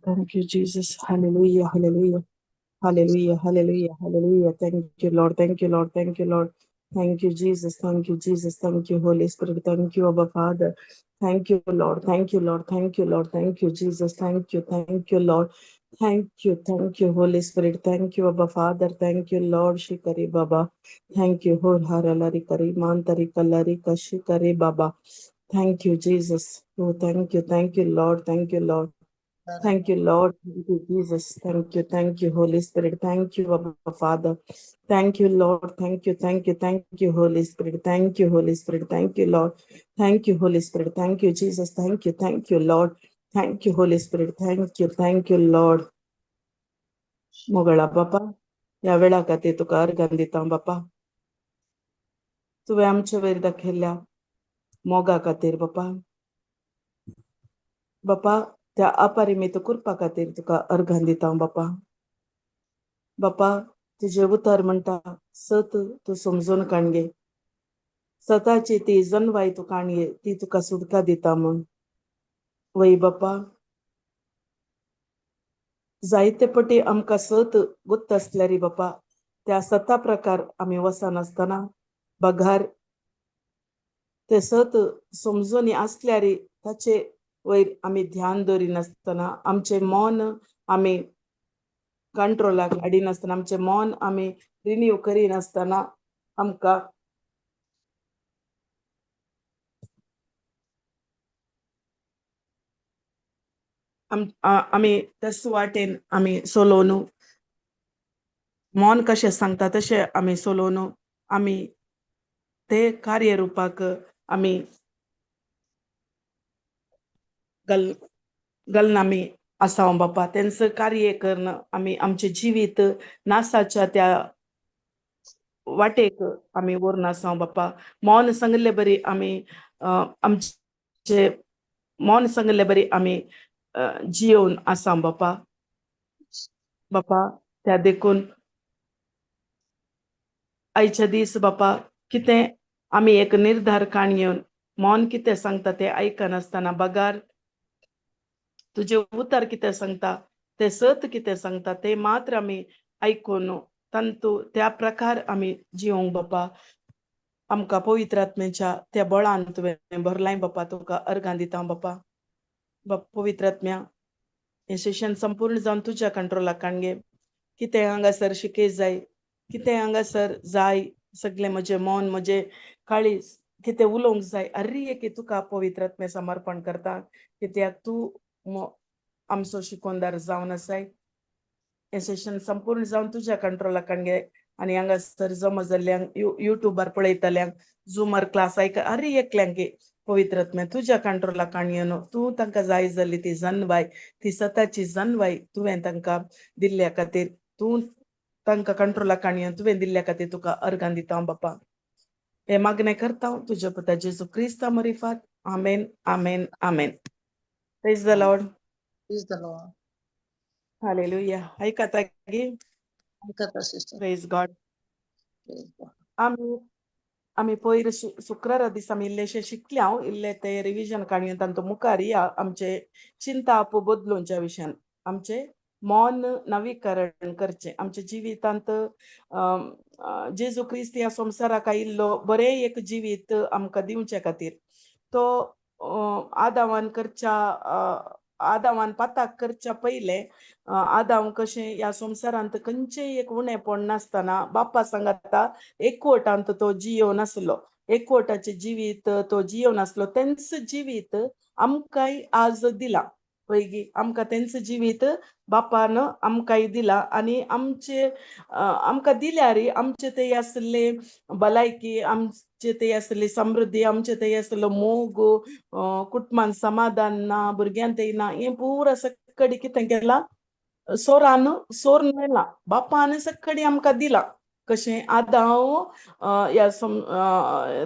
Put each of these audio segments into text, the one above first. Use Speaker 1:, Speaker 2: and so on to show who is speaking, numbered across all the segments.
Speaker 1: Thank you, Jesus. Hallelujah, hallelujah. Hallelujah, hallelujah, hallelujah. Thank you, Lord. Thank you, Lord. Thank you, Lord. Thank you, Jesus. Thank you, Jesus. Thank you, Holy Spirit. Thank you, Abba Father. Thank you, Lord. Thank you, Lord. Thank you, Lord. Thank you, Jesus. Thank you, Lord. Thank you, Holy Spirit. Thank you, Abba Father. Thank you, Lord. Shikari Baba. Thank you, Hor Haralari Kari Mantari Kalari Kashikari Baba. Thank you, Jesus. Oh, thank you, Lord. Thank you, Lord. Thank you, Lord. Thank you, Jesus. Thank you, Holy Spirit. Thank you, Abba Father. Thank you, Lord. Thank you, Holy Spirit. Thank you, Holy Spirit. Thank you, Lord. Thank you, Holy Spirit. Thank you, Jesus. Thank you, Lord. Thank you, Holy Spirit. Thank you, Lord. Mogala Papa, या वेळा खातीर तुका अर्घान दिता बापा. तुवें आमचे वयर दाखयल्या मोगा खातीर बापा. बापा, त्या अपरिमित कृपा खातीर तुका अर्घान दिता बापा. बापा, तुझे उतर म्हणटा सत तू समजून काणगे. सताची ती जणवाय तू काणगे ती तुका सुटका दिता म्हण. वय बापा, जायते पटी आमकां सत गुत्त असल्यारी बापा त्या सता प्रकार आमी वसनासतना बघार ते सत समजून असल्यारी ताचे वयर आमी ध्यान दवरिनासतना आमचे मन आमी कंट्रोलाक हाडिनासतना आमचे मन आमी रिन्यू करिनासतना आमकां आमी तस वाटेन आमी सोलोवन मन कशें सांगता तशें आमी सोलोवन आमी ते कार्यरुपाक आमी घालून आमी आसाव बापा. तेंचं कार्य करून आमी आमचे जिवीत नासाच्या त्या वाटेक आमी व्हरून आसाव बापा. मौन सांगले बरी आमी आमचे मौन सांगले बरी आमी जियोवन आसाव बापा. बापा, त्या देखून आयच्या दीस बापा कितें आमी एक निर्धार काणयेवन मौन कितें सांगता ते आयकनासतना बगार तुझे उतर कितें सांगता ते सत कितें सांगता ते मात्र आमी आयकून तंतू त्या प्रकार आमी जिवंक बापा. आमकां पवित्र आत्म्याच्या त्या बळान तुवें भरलाय बापा. तुका अर्घां दिता बापा. पवित्र आत्म्या, हे सेशन संपूर्ण जावन तुज्या कंट्रोलाक काणगे. कितें हांगासर शिके जाय कितें हांगासर जाय सगळे म्हजे मन म्हजे काळीज कितें उलोवंक जाय अरे की तुका पवित्रात्मे समर्पण करता कित्याक तूं आमचो शिकोंदार जावन आसाय हे सेशन संपूर्ण जावन तुज्या कंट्रोलाक घे आनी हांगासर जमा जाल्ल्यांक युट्यूबार पळयतल्यांक झुमर क्लास अरे एकल्यांक पवित्रात्मे तुज्या कंट्रोलाक हाडून तूं तांकां जाय जाल्ली ती जनवाय ती सताची जनवाय तुवें तांकां दिल्ल्या खातीर तूं तांकां कंट्रोलाक हाडून तुवें दिल्ल्या खातीर तुका अर्गां दिता हांव बापा हे मागणें करता हांव तुज्या पुता जेजू क्रिस्ता मरिफात amen amen amen praise the lord
Speaker 2: Praise the Lord.
Speaker 1: Hallelujah ऐकाता गे
Speaker 2: ऐकता sister.
Speaker 1: Praise God
Speaker 2: Praise God.
Speaker 1: आमी पयर शुक्रारा दिसा आमी इल्लेशे शिकले हांव इल्ले ते रिविजन काडून तांचो मुखार या आमचे चिंता आपू बदलूंच्या विशयान आमचे मन नवीकरण करचे आमच्या जिवितांत जेजू क्रिस्त ह्या संवसाराक आयिल्लो बरें एक जिवीत आमकां दिवचे खातीर तो आदावान पाताक करच्या पयले आदाम कशें ह्या संवसारांत खंयचेय एक उणेपण नासतना बापा सांगाता एकवटांत तो जियो नासलो एकवटाचे जिवीत तो जियो नासलो तेंच जिवीत आमकांय आज दिला पैगी आमकां तेंच जिवीत बापान आमकांय दिला आनी आमकां दिल्यार आमचे ते आसले भलायकी आमचे ते आसली समृद्धी आमचे ते आसलो मोग कुटुंबान समाधान ना भुरग्यां ते ना हें पुरा सकडी कितें केला सोरून व्हेला बापान सकडी आमकां दिला कशें आदां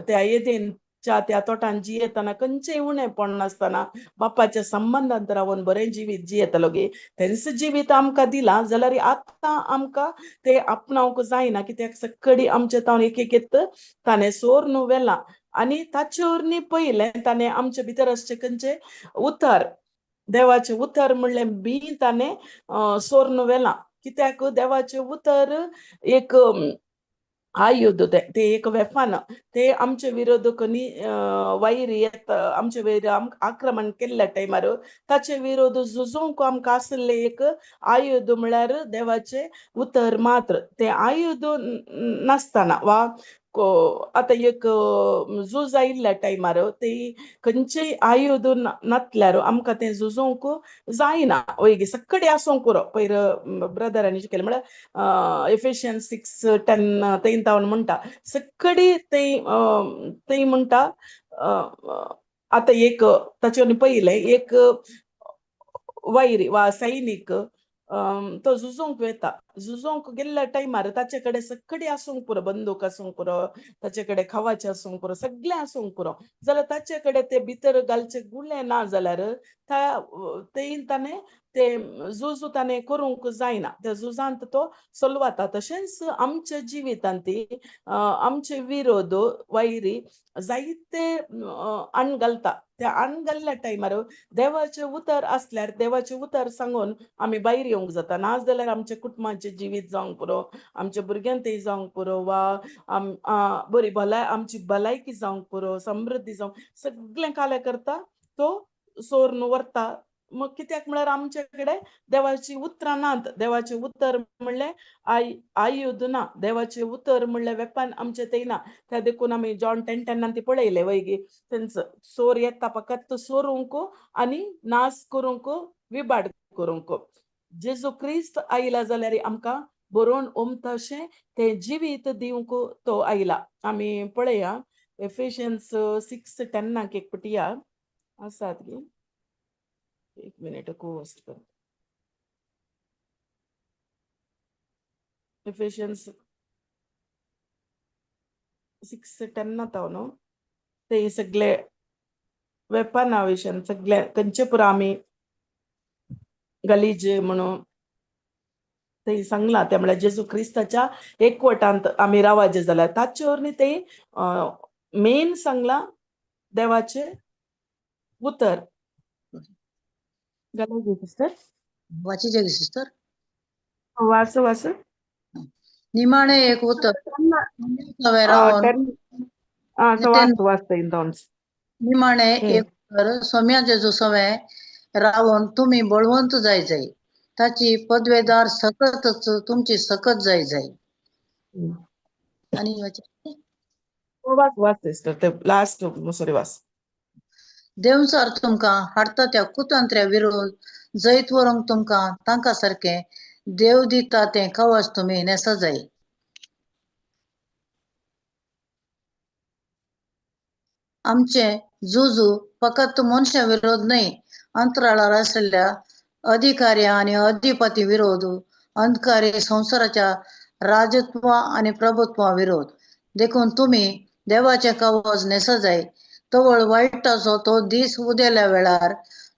Speaker 1: त्या येदेनच्या त्या तोटान जियेतना खंयचेय उणेपण नासतना बापाच्या संबंधांत रावन बरें जिवीत जियेतलो गे तेंच जिवीत आमकां दिला जाल्यार आतां आमकां ते आपणावंक जायना कित्याक सकडी आमचे तावन एक एक ताणें सोरून व्हेला आनी ताचे वरनी पयलें ताणें आमचे भितर आसचे खंयचे उतर देवाचे उतर म्हणलें बी ताणें सोरून व्हेला कित्याक देवाचे उतर एक आयुध ते एक वेफन ते आमचे विरोधक वैर येत आमचे वैर आक्रमण केल्ल्या टायमार ताचे विरोध झुजोवंक आमकां आसले एक आयुध म्हळ्यार देवाचे उतर मात्र ते आयुध नासतना वा आतां एक झूज आयिल्ल्या टायमार ते खंयचेय आयुध नासल्यार आमकां तें झुजोवंक जायना वयगी सकडी आसूंक पुरो पयर ब्रदरांनी शिकयलें म्हळ्यार एफिशियन्स 6:10 तें तावन म्हणटा सकडी तें म्हणटा आतां एक ताचे पयलें एक वैरी वा सैनीक तो झुजोवंक वेता झुजोवंक गेल्ल्या टायमार ताचे कडेन सकडी आसूंक पुरो बंदूक आसूंक पुरो ताचे कडेन खावाचें आसूंक पुरो सगळें आसूंक पुरो जाल्यार ताचे कडेन ते भितर घालचे गुळे ना जाल्यार ताणें ते झूज ताणें करूंक जायना त्या झुजांत तो चलवता तशेंच आमच्या जिवितांत आमचे विरोध वैरी जायते आण घालता त्या आण घाल्ल्या टायमार देवाचे उतर असल्यार देवाचे उतर सांगून आमी भायर येवंक जाता नाजाल्यार आमचे कुटुंबाचे जिवीत जावंक पुरो आमच्या भुरग्यांक ते जावंक पुरो वा बरी आमची भलायकी जावंक पुरो समृद्धी जावंक सगळें काले करता तो सोरून व्हरता मग कित्याक म्हळ्यार आमचे कडेन देवाची उतरां नात देवाचे उतर म्हणलें आयुध ना देवाचे उतर म्हणलें वेपन आमचे ते ना त्या देखून आमी जॉन 10:10 ती पळयले वैगी तेंच सोर येता फकत सोरूंक आनी नाश करूंक विबाड करूंक जेजू क्रिस्त आयला जाल्यार आमकां बरोवन ओमता अशें ते जिवीत दिवंक तो आयला आमी पळया एफिशियन्स 6:10 एक पटी या आसात गे एक मिनिट कोस्ट कर एफिशियन्स 6:10 ताव न्हू ते सगळे वेपना विशयान सगळे खंयचे पुरो आमी गलीज म्हणून ते सांगला ते म्हळ्यार जेजू क्रिस्ताच्या एकवटांत आमी रावाजे जाल्यार ताचे वरनी ते मेन सांगला देवाचे उतर गलीज सिस्टर
Speaker 2: वाची जागी सिस्टर
Speaker 1: वास
Speaker 2: निमाणे एक उतर रावण
Speaker 1: वाचता इंदॉन्स
Speaker 2: निमाणे एक उतर सोम्या जेजू सवे रावण तुम्ही बळवंत जाय ताची पदवेदार सकतच तुमची सकत जाय आणि वाच-
Speaker 1: वाच सिस्टर ते लास्ट सॉरी वाच.
Speaker 2: देवचार तुमका हाडता त्या कुतंत्र्या विरोध जैत वरंग तुमका तांका सारखे देव दिता ते कवच तुम्ही नेसा जाई. आमचे जुजू फक्त मनुष्य विरोध नाही, अंतराळावर असलेल्या अधिकारी आणि अधिपती विरोध, अंधकारी संसाराच्या राजत्व आणि प्रभुत्वा विरोध. देखून तुम्ही देवाचे कवच नेसा जाय, तवळ वाईटाचो तो दीस उदेल्या वेळार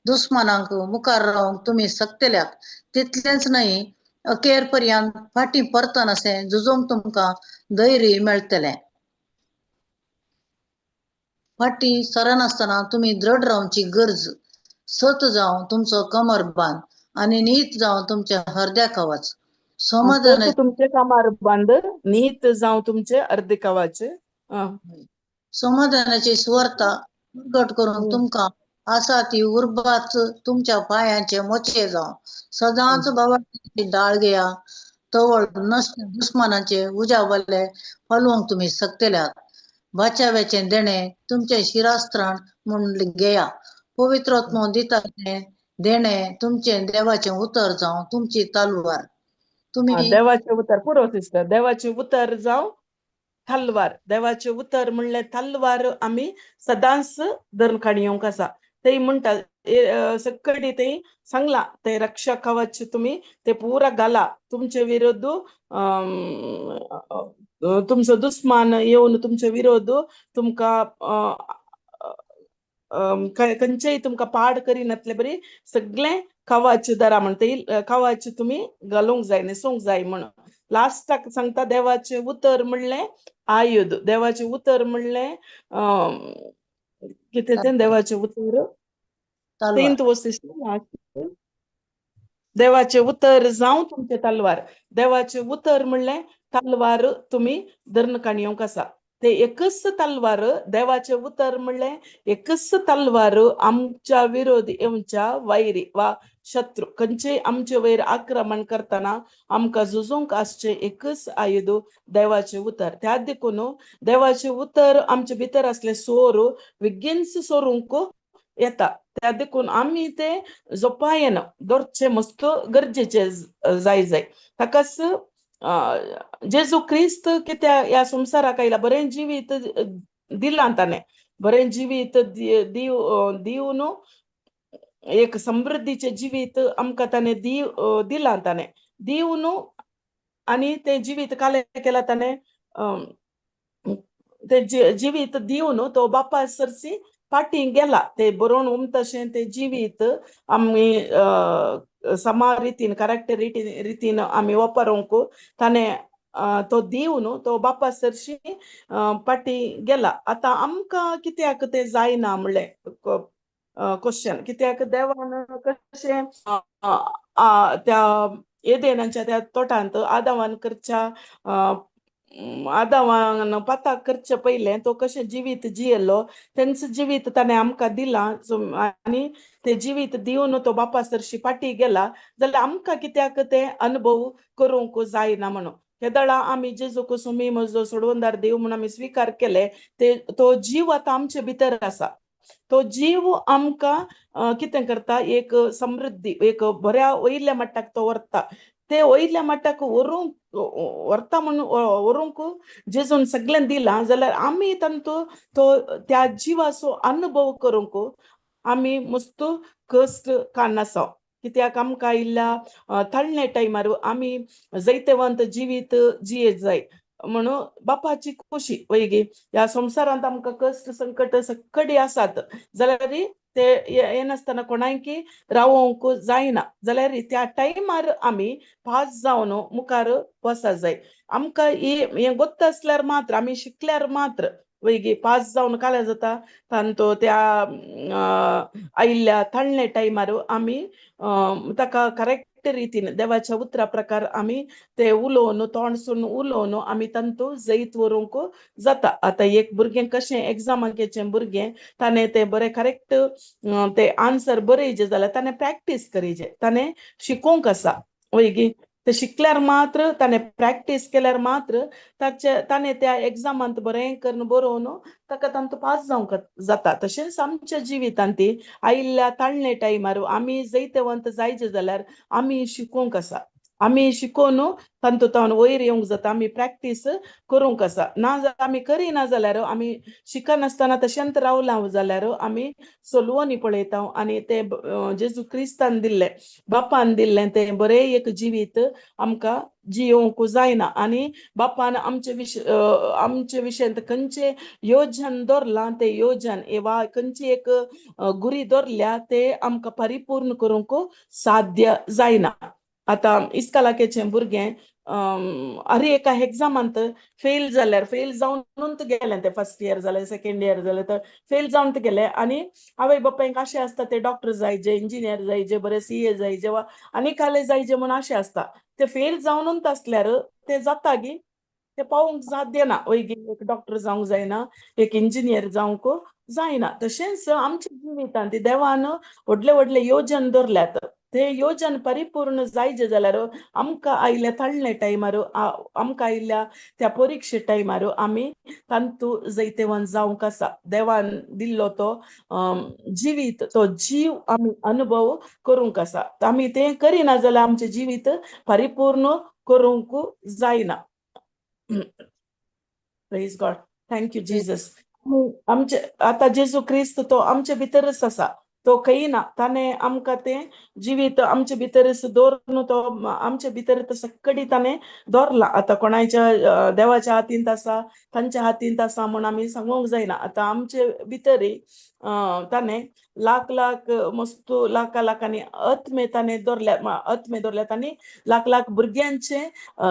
Speaker 2: दुश्मनांक मुखार रावंक तुम्ही सकतेल्यात. तितलेंच नाही, अखेर पर्यंत फाटी परतन असे झुजोंक तुमका धैर्य मेळटलें. फाटी सरानासतना तुम्ही दृढ रावची गरज, सत जावन तुमचो कमर बांध आणि नीत जावन तुमचे हृदय कवच. समाधान
Speaker 1: तुमचे कामार बांध, नीत जाव तुमचे अर्धे कवाचे.
Speaker 2: समाधानाची सुवार्ता प्रगट करून तुमका आसा ती उर्बाच तुमच्या पायांचे मोचे जाव सदांच भावाची डाळ घेया, तवळ नष्ट दुश्मनाचे उजावले फलवंक तुम्ही सकतेल्यात. बाच्याव्याचे देणे तुमचे शिरास्त्राण म्हणून घेया, पवित्रोत्म दिता देणे तुमचे देवाचे उतर जाव तुमची तलवार. तुम्ही
Speaker 1: देवाचे उतर पुरो सिस्टर, देवाचे उतर जाव तलवार. देवाचे उतर म्हणले तलवार आम्ही सदांच धरून काडयोंक आसा. ते म्हणटा सकडी ते सांगला ते रक्षा कवच तुम्ही ते पुरा घाला. तुमचे विरोध तुमचं दुश्मन येऊन तुमचे विरोध तुमका खंयचेय तुमका पाड करिनातले बरी सगळे कवच दरा म्हणते. कवच तुम्ही घालूंक जाय, न्हेसूंक जाय म्हणून. लास्टाक सांगता देवाचे उतर म्हणले आयुध. देवाचे उतर म्हणले किती ते देवाचे उतर
Speaker 2: तलवार.
Speaker 1: 3 वस्ती. देवाचे उतर जाव तुमचे तलवार. देवाचे उतर म्हणले तलवार तुम्ही धरण काणयोंक आसा. ते एकच तलवार देवाचे उतर म्हणले एकच तलवार आमच्या विरोधी आमच्या वैरी वा शत्रू खंयचे आमचे वैर आक्रमण करताना आमका झुजोंक आसचे एकच आयुध देवाचे उतर. त्या देखून देवाचे उतर आमचे भितर असले सोर विगिन्स सोरूंक येता. त्या देखून आम्ही ते जोपायन दरचे मस्त गरजेचे जाय. ताकाच जेजू क्रिस्त कित्या या संसाराक आयला बरें जिवीत दिलां ताणे. बरें जिवीत दिवन एक समृद्धीचे जिवीत आमकां ताणे दिलां ताणे. दिवन आणि ते जिवीत काले केला ताणे ते जिवीत दिवन तो बापा सरसी फाटी गेला. ते बरोवन तशें ते जिवीत आमी समा रितीन करेक्ट रितीन आमी वापरूंक ताणे तो दिवन तो बापा सरशी फाटी गेला. आतां आमकां कित्याक ते जायना म्हणले क्वेश्चन. कित्याक देवान कशें त्या एदेनाच्या त्या तोटांत आदामान करच्या आदामान पाताक करचे पयले तो कशें जिवीत जियेलो तेंच जिवीत ताणें आमकां दिलां. आनी ते जिवीत दिवन तो बापा सरशी फाटी गेला जाल्यार आमकां कित्याक ते अनुभव करूंक जायना म्हणून. हे दळा आमी जेजू कुसुमी म्हजो सोडवंदार देव म्हणून आमी स्वीकार केले. ते तो जीव आतां आमचे भितर आसा. तो जीव आमकां कितें करता एक समृद्धी एक बऱ्या वयल्या मट्टाक तो व्हरता. ते वयल्या मट्टाक व्हरता म्हणून व्हरूंक जेजून सगळें दिलां जाल्यार आमी तांतू तो त्या जिवाचो अनुभव करूंक आमी मस्त कश्ट काडनासो. कित्याक आमकां आयिल्ल्या थंडे टायमार आमी जैतवंत जिवीत जियेत जाय म्हणून बापाची खोशी वैगी. ह्या संवसारांत आमकां कश्ट संकट सकडी आसात जाल्यार ते येनासतना कोणायकी रावोंक जायना. जाल्यार त्या टायमार आमी पास जावन मुखार वचत जाय. आमकां हें गोत्त आसल्यार मात्र आमी शिकल्यार मात्र वैगी पास जावन काले जाता तांतो त्या आयिल्ल्या थंडे टायमार आमी ताका करेक्ट रितीन देवाच्या उतरा प्रकार आमी ते उलोवन तोंडसून उलोवन आमी तांतू जैत व्हरूंक जाता. आतां एक भुरगें कशें एग्जामाचें भुरगें ताणें ते बरें करेक्ट ते आन्सर बरयचे जाल्यार ताणें प्रॅक्टीस करीचे, ताणें शिकोवंक आसा वैगी. ते शिकल्यार मात्र ताणें प्रॅक्टीस केल्यार मात्र ताणें त्या एग्जामांत बरें करून बरोवन ताका तांतू पास जावंक जाता. तशेंच आमच्या जिवितांत आयिल्ल्या ताळणे टायमार आमी जैतवंत जायचे जाल्यार आमी शिकूंक आसा. आमी शिकून तांतू तावन वयर येवंक जाता. आमी प्रॅक्टीस करूंक आसा. ना जाल्यार आमी करिना जाल्यार आमी शिकनासतना तशेंच रावला जाल्यार आमी सोलवोनी पळयता आनी ते जेजू क्रिस्तान दिल्लें बापान दिल्लें तें बरें एक जिवीत आमकां जियोंक जायना. आनी बापान आमचे विशयंत खंयचे योजन दवरलां ते योजन वा खंयची एक गुरी दवरल्या ते आमकां परिपूर्ण करूंक साध्य जायना. आतां इस्कालाकेचें भुरगें हर एका एग्जामांत फेल जावन गेलें. ते फर्स्ट इयर जालें, सेकंड इयर जालें तर फेल जावन गेलें. आनी आवय बापायक आशे आसता ते डॉक्टर जायचे, इंजिनियर जायचे, बरे CA जायचे वा आनी काले जायचे म्हूण आशे आसता. ते फेल जावनूच आसल्यार ते जाता गी ते पावूंक साध्य ना. वयगी एक डॉक्टर जावंक जायना, एक इंजिनियर जावंक जायना. तशेंच आमच्या जिवितांत देवान व्हडले व्हडले योजन दवरल्यात. ते योजन परिपूर्ण जायचे जाल्यार आमकां आयिल्ल्या ताळणे टायमार आमकां आयिल्ल्या त्या परिक्षे टायमार आमी तांतू जैतेवंत जावंक आसा. देवान दिल्लो तो जिवीत, तो जीव आमी अनुभव करूंक आसा. आमी तें करिना जाल्यार आमचें जिवीत परिपूर्ण करूंक जायना. Praise God. Thank you Jesus. आमचे आतां जेजू क्रिस्त तो आमचे भितरच आसा. तो खंय ना. ताणें आमकां तें जिवीत आमचे भितरच दवरून तो आमचे भितर तसो कडी ताणें दवरला. आतां कोणाच्या देवाच्या हातींत आसा, तांच्या हातींत आसा म्हूण आमी सांगूंक जायना. आतां आमचे भितर ताणें लाख लाख मस्तू लाखांनी आत्मे ताणें दवरल्यात आनी लाख लाख भुरग्यांचे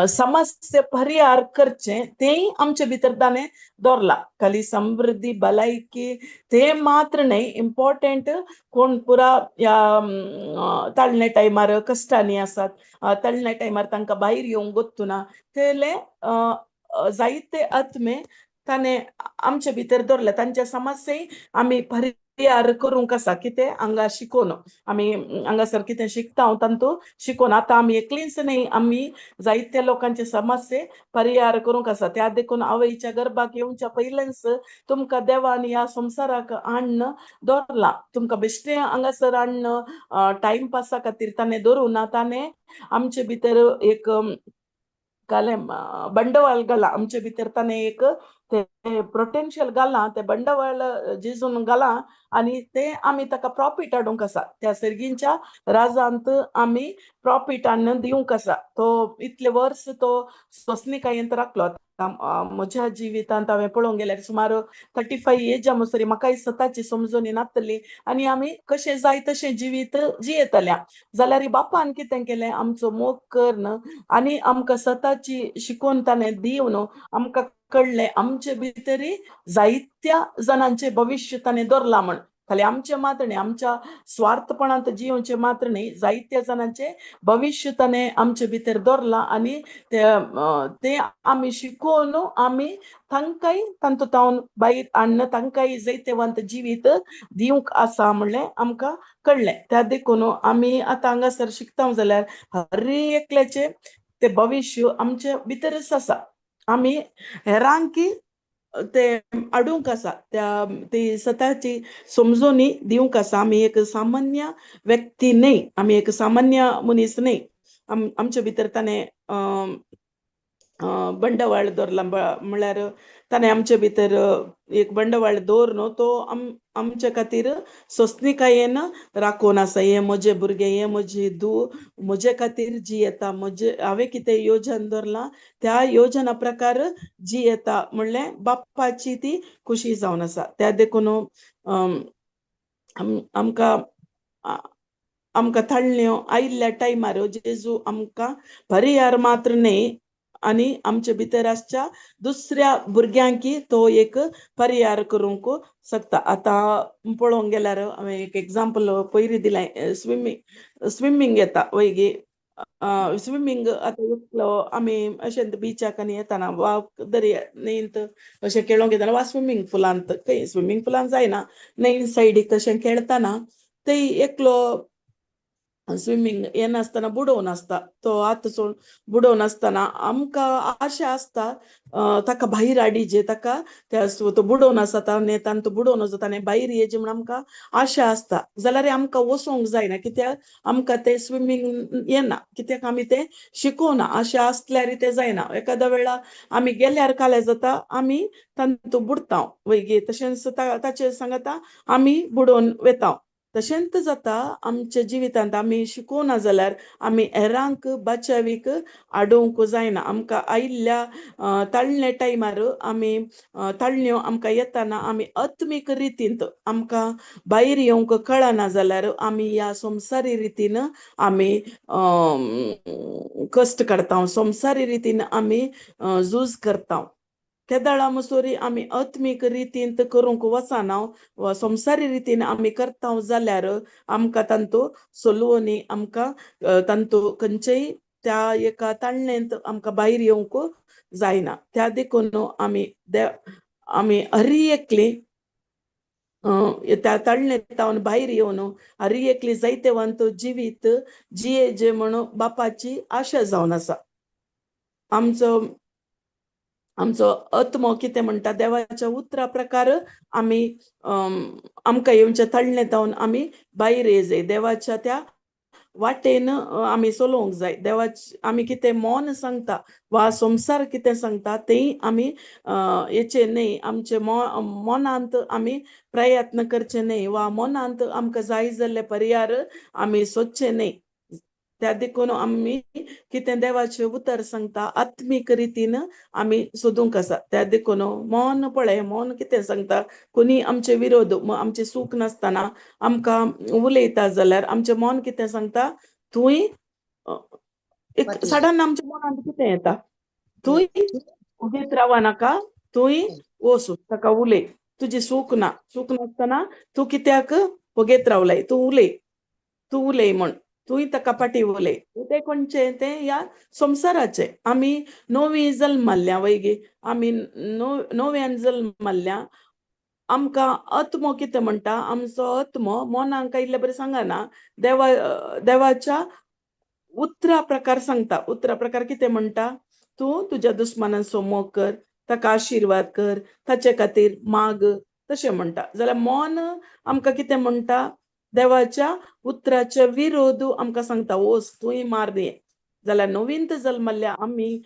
Speaker 1: समस्या परिहार करचें तेंय आमचे भितर ताणें दवरला. खाली समृद्धी भलायकी ते मात्र न्हय, इम्पॉर्टंट कोण पुरा ह्या ताळणे टायमार कश्टांनी आसात, ताळणे टायमार तांकां भायर येवंक गोत्तुना, तेले जायते आत्मे ताणें आमचे भितर दवरल्या. तांच्या समस्याय आमी परिहार करूंक आसा. कितें हांगा शिकोवन आमी हांगासर कितें शिकता तांतू शिकोवन आतां आमी एकलींच न्हय, आमी जायत्या लोकांचे समस्ये परिहार करूंक आसा. त्या देखून आवयच्या गर्भाक येवच्या पयलेंच तुमकां देवान ह्या संवसाराक हाडून दवरला. तुमकां बेश्टें हांगासर हाडून टायमपासा खातीर ताणें दवरुना. ताणें आमचे भितर एक बंडवाळ घाला. आमचे भितर ताणें एक ते पोटेन्शियल घाला, ते बंडवाळ जिजून घाला आनी ते आमी ताका प्रॉफिट हाडूंक आसा. त्या सर्गींच्या राजांत आमी प्रॉफिट हाडून दिवंक आसा. तो इतले वर्स तो स्वसनिकायेंत राखलो. म्हज्या जिवितांत हांवें पळोवंक गेल्यार सुमार 35 एजा म्हणसरी म्हाकाय स्वताची समजूनी नासतली आनी आमी कशें जाय तशें जिवीत जियेतल्या. जाल्यार बापान कितें केलें, आमचो मोग करून आनी आमकां स्वताची शिकोवन ताणें दिवन आमकां कळलें आमचे भितर जायत्या जाणांचे भविश्य ताणें दवरलां म्हण. खाली आमचे मात्र न्हय, आमच्या स्वार्थपणांत जिवचे मात्र न्हय, जायत्या जाणांचे भविश्य ताणें आमचे भितर दवरलां आनी ते आमी शिकोवन आमी तांकांय तांतू तावन भायर हाडून तांकांय जैतवंत जिवीत दिवंक आसा म्हणलें आमकां कळलें. त्या देखून आमी आतां हांगासर शिकता जाल्यार हर एकल्याचे ते भविश्य आमचे भितरच आसा. आमी हेरांक ते हाडूंक आसा, ती स्वताची समजूनी दिवंक आसा. आमी एक सामान्य व्यक्ती न्हय, आमी एक सामान्य मनीस न्हय. आमचे भितर ताणें बंडवाळ दवरला म्हळ्यार ताणें आमचे भितर एक बंडवाळ दवरून तो आमचे खातीर स्वसनिकायेन राखून आसा. हे म्हजे भुरगे, हे म्हजी धूव म्हजे खातीर जियेता, हांवें कितें योजन दवरलां त्या योजना प्रकार जियेता म्हणलें बाप्पाची ती खुशी जावन आसा. त्या देखून आमकां ताळण्यो आयिल्ल्या टायमार जेजू आमकां परिहार मात्र न्हय आनी आमचे भितर आसच्या दुसऱ्या भुरग्यांकी तो एक परिहार करूंक शकता. आतां पळोवंक गेल्यार हांवें एक एग्जाम्पल पयलीं दिलें, स्विमींग येता वयगी. स्विमींग आतां एकलो आमी अशें बिचाक आनी येताना वा दर्या न्हंयेंत अशें खेळोंक येताना वा स्विमींग पुलांत, खंय स्विमींग पुलांत जायना, न्हंये सायडीक तशें खेळटाना थंय एकलो स्विमींग हे नासतना बुडोवन आसता तो आतां सोड बुडोवन आसतना आमकां आशा आसता ताका भायर हाडिजे ताका तो बुडोवन आसता नेतान तो बुडोवन वचता आनी भायर येजे म्हण आमकां आशा आसता जाल्यार आमकां वचोंक जायना कित्याक आमकां तें स्विमींग येना कित्याक आमी तें शिकोवना आशा आसल्यार तें जायना एखाद्या वेळा आमी गेल्यार काले जाता आमी तांतू बुडता वैगी तशेंच ताचे सांगता आमी बुडोवन वेता तशेंच जाता आमच्या जिवितांत आमी शिकोवना जाल्यार आमी हेरांक बचावीक आडोवंक जायना आमकां आयिल्ल्या ताळणे टायमार आमी ताळण्यो आमकां येताना आमी आत्मीक रितींत आमकां भायर येवंक कळना जाल्यार आमी ह्या संवसारी रितीन आमी कश्ट करता संवसारी रितीन आमी झूज करता केदाळा मसोरी आमी आत्मीक रितींत करूंक वचना वा संवसारी रितीन आमी करता जाल्यार आमकां तांतू सोलवोनी आमकां तांतू खंयचेय त्या एका ताळणेंत आमकां भायर येवंक जायना त्या देखून आमी हरी एकली त्या ताळणेंतावन भायर येवन हरी एकली जायतेवंत जिवीत जियेजे म्हणून बापाची आशा जावन आसा आमचो आत्मो कितें म्हणटा देवाच्या उतरा प्रकार आमी आमकां येवच्या ताळणेंतावन आमी भायर येयजे देवाच्या त्या वाटेन आमी चलोवंक जाय आमी कितें मन सांगता वा संवसार कितें सांगता तें आमी हेचे न्हय आमचे मनांत आमी प्रयत्न करचे न्हय वा मनांत आमकां जाय जाल्ले पर्यार आमी सोदचे न्हय त्या देखून आमी कितें देवाचें उतर सांगता आत्मीक रितीन आमी सोदूंक आसा त्या देखून मन पळय मन कितें सांगता कोणी आमचे विरोध आमचे सूख नासतना आमकां उलयता जाल्यार आमचें मन कितें सांगता तुंय एक सडन आमच्या मनांत कितें येता तुंय उगीत रावा नाका तुंय वच ताका उलय तुजी सूख नासतना तूं कित्याक वगेत रावलय तूं उलय म्हण तुंय ताका पाटी उलय तें कोणचें तें ह्या संवसाराचें आमी नवी जल्म मारल्या वैगी आमी नव्यान जल्म मारल्या आमकां आत्मो कितें म्हणटा आमचो आत्मो मनांक इल्लें बरें सांगना देवाच्या उतरा प्रकार सांगता उतरा प्रकार कितें म्हणटा तूं तुज्या दुस्मानांचो मोग कर ताका आशिर्वाद कर ताचे खातीर माग तशें म्हणटा जाल्यार मन आमकां कितें म्हणटा देवाच्या उतराचे विरोध आमकां सांगता वच तुंय मार दी जाल्यार नवीन जल्मल्ल्या आमी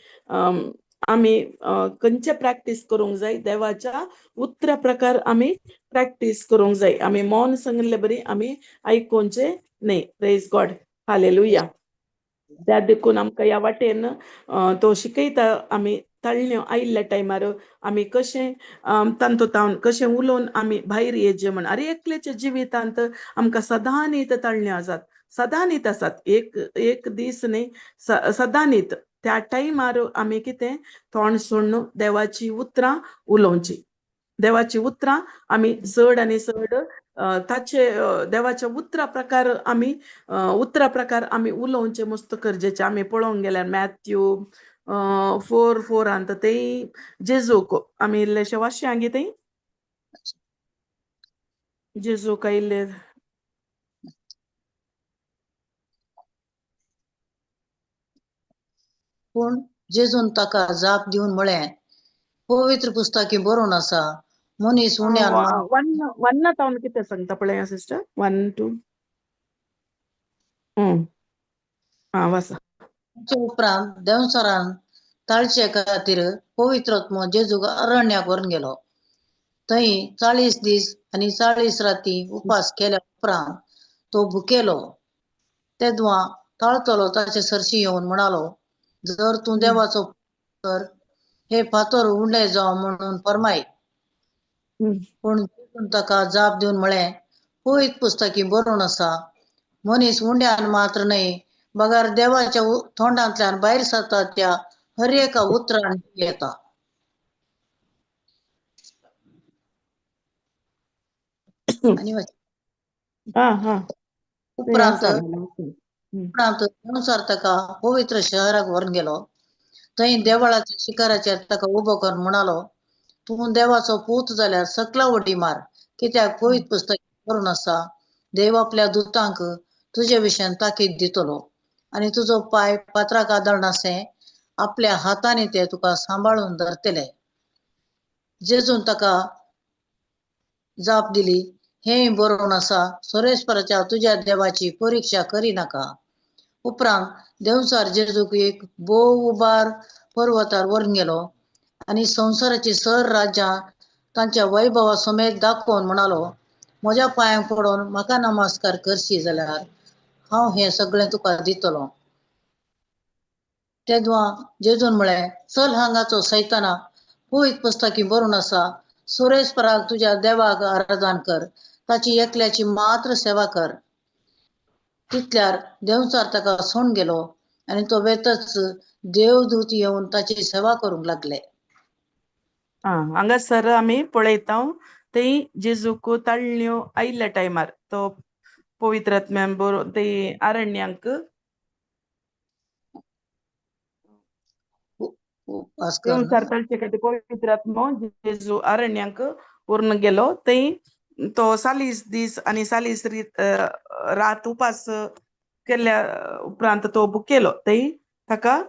Speaker 1: खंयचे प्रॅक्टीस करूंक जाय देवाच्या उतरा प्रकार आमी प्रॅक्टीस करूंक जाय आमी मौन सांगले बरी आमी आयकोवचें न्हय प्रेज गॉड हालेलुया त्या देखून आमकां ह्या वाटेन तो शिकयता आमी ताळण्यो आयिल्ल्या टायमार आमी कशें तांतून कशें उलोवन आमी भायर येवचें म्हण आरे एकल्याच्या जिवितांत आमकां सदां न्हीद ताळण्यो आसात सदां न्हीद आसात एक दीस न्हय सदां न्हीद त्या टायमार आमी कितें तोंड सोडून देवाची उतरां उलोवची देवाची उतरां आमी चड आनी चड ताचे देवाच्या उतरा प्रकार आमी उलोवचें मस्त गरजेचें आमी पळोवंक गेल्यार मॅथ्यू 4:4 तें जेजूक आमी इल्लेशें वाचया गे तें जेजूक आयिल्ले
Speaker 2: पूण जेजून ताका जाप दिवन म्हळें पवित्र पुस्तकी बरोवन आसा मनीस उण्यान
Speaker 1: वन तावन कितें सांगता पळया सिस्टर 1 2 वाचा
Speaker 2: उपरांत देंवचारान ताळचे खातीर पवित्रात्मो जेजूक अरण्याक व्हरून गेलो थंय 40 दीस आनी 40 राती उपास केल्या उपरांत तो भुकेलो तेदवा ताळतलो ताचे सरशी येवन म्हणालो जर तूं देवाचो तर हे फातर उंडे जावं म्हणून फरमाय पूण ताका जाप दिवन म्हळें पवित्र पुस्तकी बरोवन आसा मनीस उंड्यान मात्र न्हय बगार देवाच्या तोंडांतल्यान भायर सरता त्या हर एका उतरान येता आनी उपरांत संवसार ताका पवित्र शहराक व्हरून गेलो थंय देवळाच्या शिखराचेर ताका उबो करून म्हणालो तूं देवाचो पूत जाल्यार सकला उडी मार कित्याक पवित्र पुस्तक बरोवन आसा देव आपल्या दुतांक तुझ्या विशयान ताकीद दितलो आणि तुझो पाय पात्राक आदळनासे आपल्या हाताने ते तुका सांभाळून धरतले. जेजून ताका जाप दिली, हे बरोवन आसा, सोरेस्पराच्या तुझ्या देवाची परीक्षा करी नाका. उपरांत देवसार जेजूक एक बोव उबार पर्वतार व्हरून गेलो आणि संवसाराची सर राज्यां तांच्या वैभवा समेत दाखोवन म्हणालो, म्हज्या पांयांक पडोवन म्हाका नमस्कार करशी जाल्यार हांव हें सगळें तुका दितलो. तेदवा जेजून म्हळें, चल हांगाचो सैताना, पवित्र पुस्तकी बरोवन आसा, सोरेस्पराक तुझ्या देवाक आराधन कर, ताची एकल्याची मात्र सेवा कर. तितल्यार देवचार ताका सोडून गेलो आणि तो वेतच देवदूत येवन ताची सेवा करूंक लागले.
Speaker 1: हांगासर आमी पळयता ते जेजूक ताळण्यो आयिल्ल्या टायमार तो पवित्रात्म्यान बरोवन ते आरण्यांक
Speaker 2: उपास
Speaker 1: देवचार
Speaker 2: करना
Speaker 1: ताळचे खातीर पवित्रात्मो जेजू आरण्यांक व्हरून गेलो. तो 40 दीस आनी 40 रात उपास केल्या उपरांत तो भुकेलो. ताका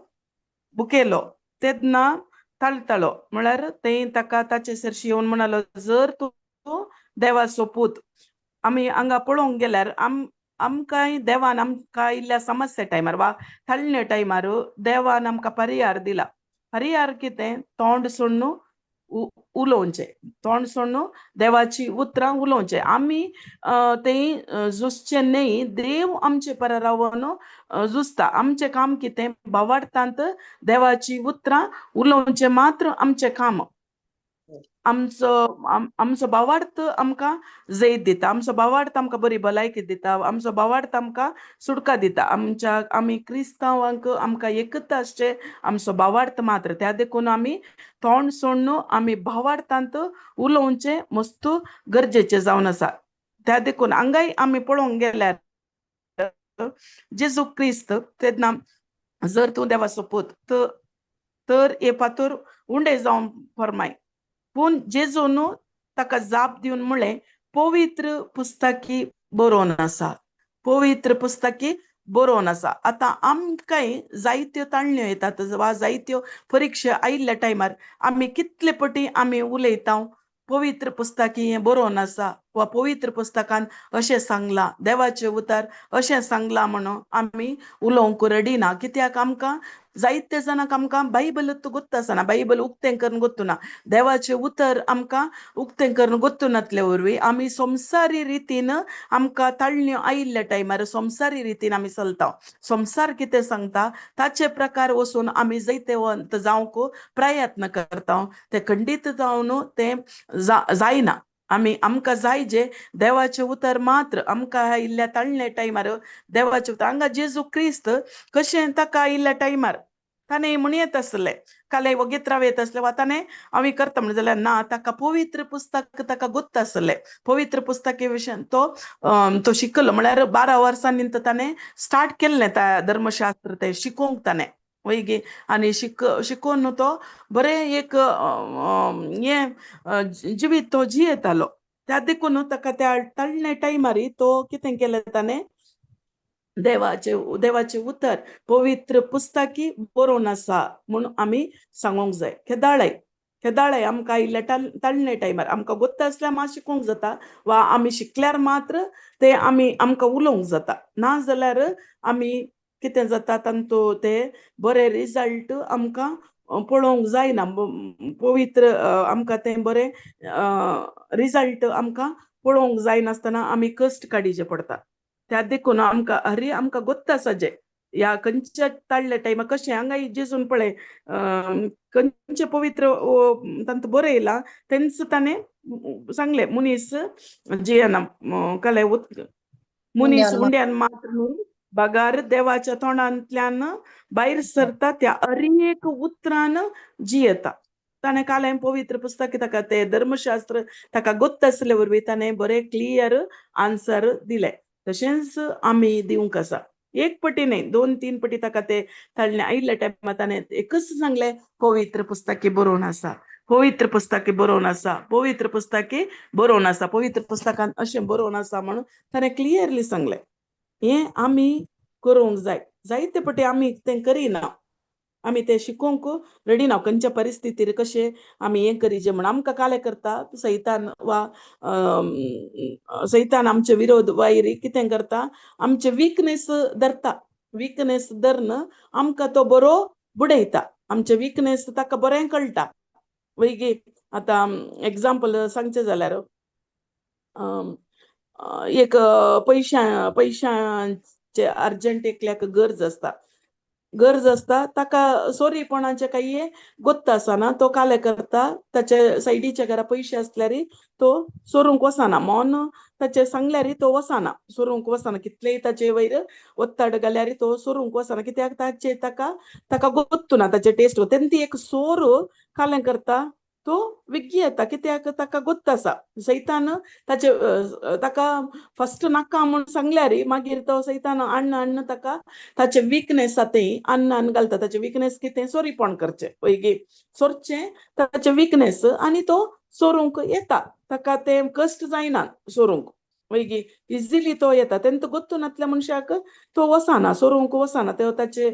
Speaker 1: भुकेलो तेदना ताळतालो म्हळ्यार ताका ताचे सरशी येवन म्हणालो, जर तूं देवाचो पूत. आमी हांगा पळोवंक गेल्यार आमकां देवान आमकां इल्ल्या समस्या टायमार वा ताळणे टायमार देवान आमकां पर्याय दिला. पर्याय कितें? तोंड सोडून उलोवचें, तोंड सोडून देवाची उतरां उलोवचें. आमी तें जुजचें न्ही, देव आमचे पर रावन जुजता. आमचें काम कितें? भावार्थांत देवाची उतरां उलोवचें मात्र आमचें काम. आमचो भावार्थ आमकां जैत दिता, आमचो भावार्थ आमकां बरी भलायकी दिता, आमचो भावार्थ आमकां सुटका दिता. आमी क्रिस्तांवांक आमकां एकता आसचें आमचो भावार्थ मात्र. त्या देखून आमी तोंड सोडून आमी भावार्थांत उलोवचें मस्त गरजेचें जावन आसा. त्या देखून हांगाय आमी पळोवंक गेल्यार जेजू क्रिस्त तेन्ना जर तूं देवाचो पूत तर हे फातर उंडे जावन फरमाय. पूण जेजून ताका जाप दिवन म्हळें, पवित्र पुस्तकी बरोवन आसा, पवित्र पुस्तकी बरोवन आसा. आतां आमकांय जायत्यो ताळण्यो येतात वा जायत्यो परिक्षा आयिल्ल्या टायमार आमी कितले पटी आमी उलयता, पवित्र पुस्तकी हें बरोवन आसा वा पवित्र पुस्तकान अशें सांगलां, देवाचें उतर अशें सांगलां म्हणून आमी उलोवंक रेडी ना. कित्याक आमकां जायते जाणांक आमकां बायबलूच गोत्तू आसना, बायबल उक्तें करून गोत्तू ना, देवाचें उतर आमकां उक्तें करून गोत्तू नासले वरवीं आमी संवसारी रितीन आमकां ताळण्यो आयिल्ल्या टायमार संवसारी रितीन आमी चलता. संवसार कितें सांगता ताचे प्रकार वचून आमी जैतवंत जावंक प्रयत्न करता. ते खंडीत जावन तें जायना. आमकां जाय जे देवाचें उतर मात्र आमकां आयिल्ल्या ताळणे टायमार देवाचें उतर. हांगा जेजू क्रिस्त कशें ताका आयिल्ल्या टायमार ताणें म्हण येत आसलें, काले वगीत रावयत आसलें वा ताणें आमी करता म्हणून जाल्यार ना, ताका पवित्र पुस्तक ताका गोत्त आसलें. पवित्र पुस्तके विशयान तो शिकलो म्हळ्यार 12 वर्सांनी ताणें स्टार्ट केल्लें धर्मशास्त्र तें शिकोवंक ताणें वैगी आनी शिकोवन तो बरें एक जिवीत तो जियेतालो. त्या देखून ताका त्या ताळणे टायमार तो कितें केलें ताणें देवाचे उतर पवित्र पुस्तकी बरोवन आसा म्हूण आमी सांगूंक जाय. केदाळय आमकां आयिल्ल्या ताळणे टायमार आमकां गोत्त आसल्यार मात शिकोवंक जाता वा आमी शिकल्यार मात्र ते आमकां उलोवंक जाता. ना जाल्यार आमी कितें जाता तांतू ते बरे रिजल्ट आमकां पळोवंक जायना. पवित्र आमकां तें बरें रिजल्ट आमकां पळोवंक जायनासतना आमी कश्ट काडिचे पडटा. त्या देखून आमकां गोत्त आसा जे ह्या खंयच्या ताळ्ळ्या टायमार कशें हांगा जेजून पळय खंयचे पवित्र तांत बरयलां तेंच ताणें सांगलें, मनीस जियेना कले मनीस उंड्यान मात्र न्हू बागार देवाच्या तोंडांतल्यान भायर सरता त्या एक उतरान जियेता. ताणें कालें पवित्र पुस्तक ताका तें धर्मशास्त्र ताका गोत्त आसले वरवीं ताणें बरें क्लियर आन्सर दिलें. तशेंच आमी दिवंक आसा. एक पटी न्ही, 2-3 पटी ताका ते ताळणे आयिल्ल्या टायमार ताणें एकच सांगलें, पवित्र पुस्तकी बरोवन आसा, पवित्र पुस्तकी बरोवन आसा, पवित्र पुस्तकी बरोवन आसा, पवित्र पुस्तकान अशें बरोवन आसा म्हणून ताणें क्लियरली सांगलें. हे आम्ही करूंक जाय. जायते पटी आम्ही ते करिना. आम्ही ते शिकोंक रेडी ना. खंयच्या परिस्थितीर कशें आम्ही हे करीचे म्हण आमकां काले करता सैतान वा सैतान आमचे विरोध वैरी कितें करता, आमचे वीकनेस धरता. वीकनेस धरन आमकां तो बरो बुडयता. आमचे वीकनेस ताका बरें कळटा. वैगी आतां एग्जाम्पल सांगचे जाल्यार एक पैशांचे अर्जंट एकल्याक गरज असता ताका सोरीपणाचे काही गोत्त आसना. तो काले करता ताचे सायडीच्या घरा पैसे असल्यार तो सोरूंक वचना. मोन ताचे सांगल्यार तो वचना, सोरूंक वचना. कितलेय ताचे वयर वत्ताड घाल्यार तो सोरूंक वचना. कित्याक ताचे ताका गोत्तू ना ताचे टेस्ट. तेन्ना ती एक सोर कालें करता, तो विग्गी येता. कित्याक ताका गोत्त आसा. सैतान ताका फर्स्ट नाका म्हूण सांगल्यार मागीर तो सैतान अन्न ताका ताचे वीकनेस ते अन्न घालता. ताचे वीकनेस कितें, सोरीपण करचें. वैगी सोरचें ताचे वीकनेस आनी तो सोरूंक येता. ताका ते कश्ट जायना सोरूंक. वैगी इजिली तो येता. तेन्ना तो गोत्तू नासल्या मनशाक तो वचना, सोरूंक वचना. तो ताचे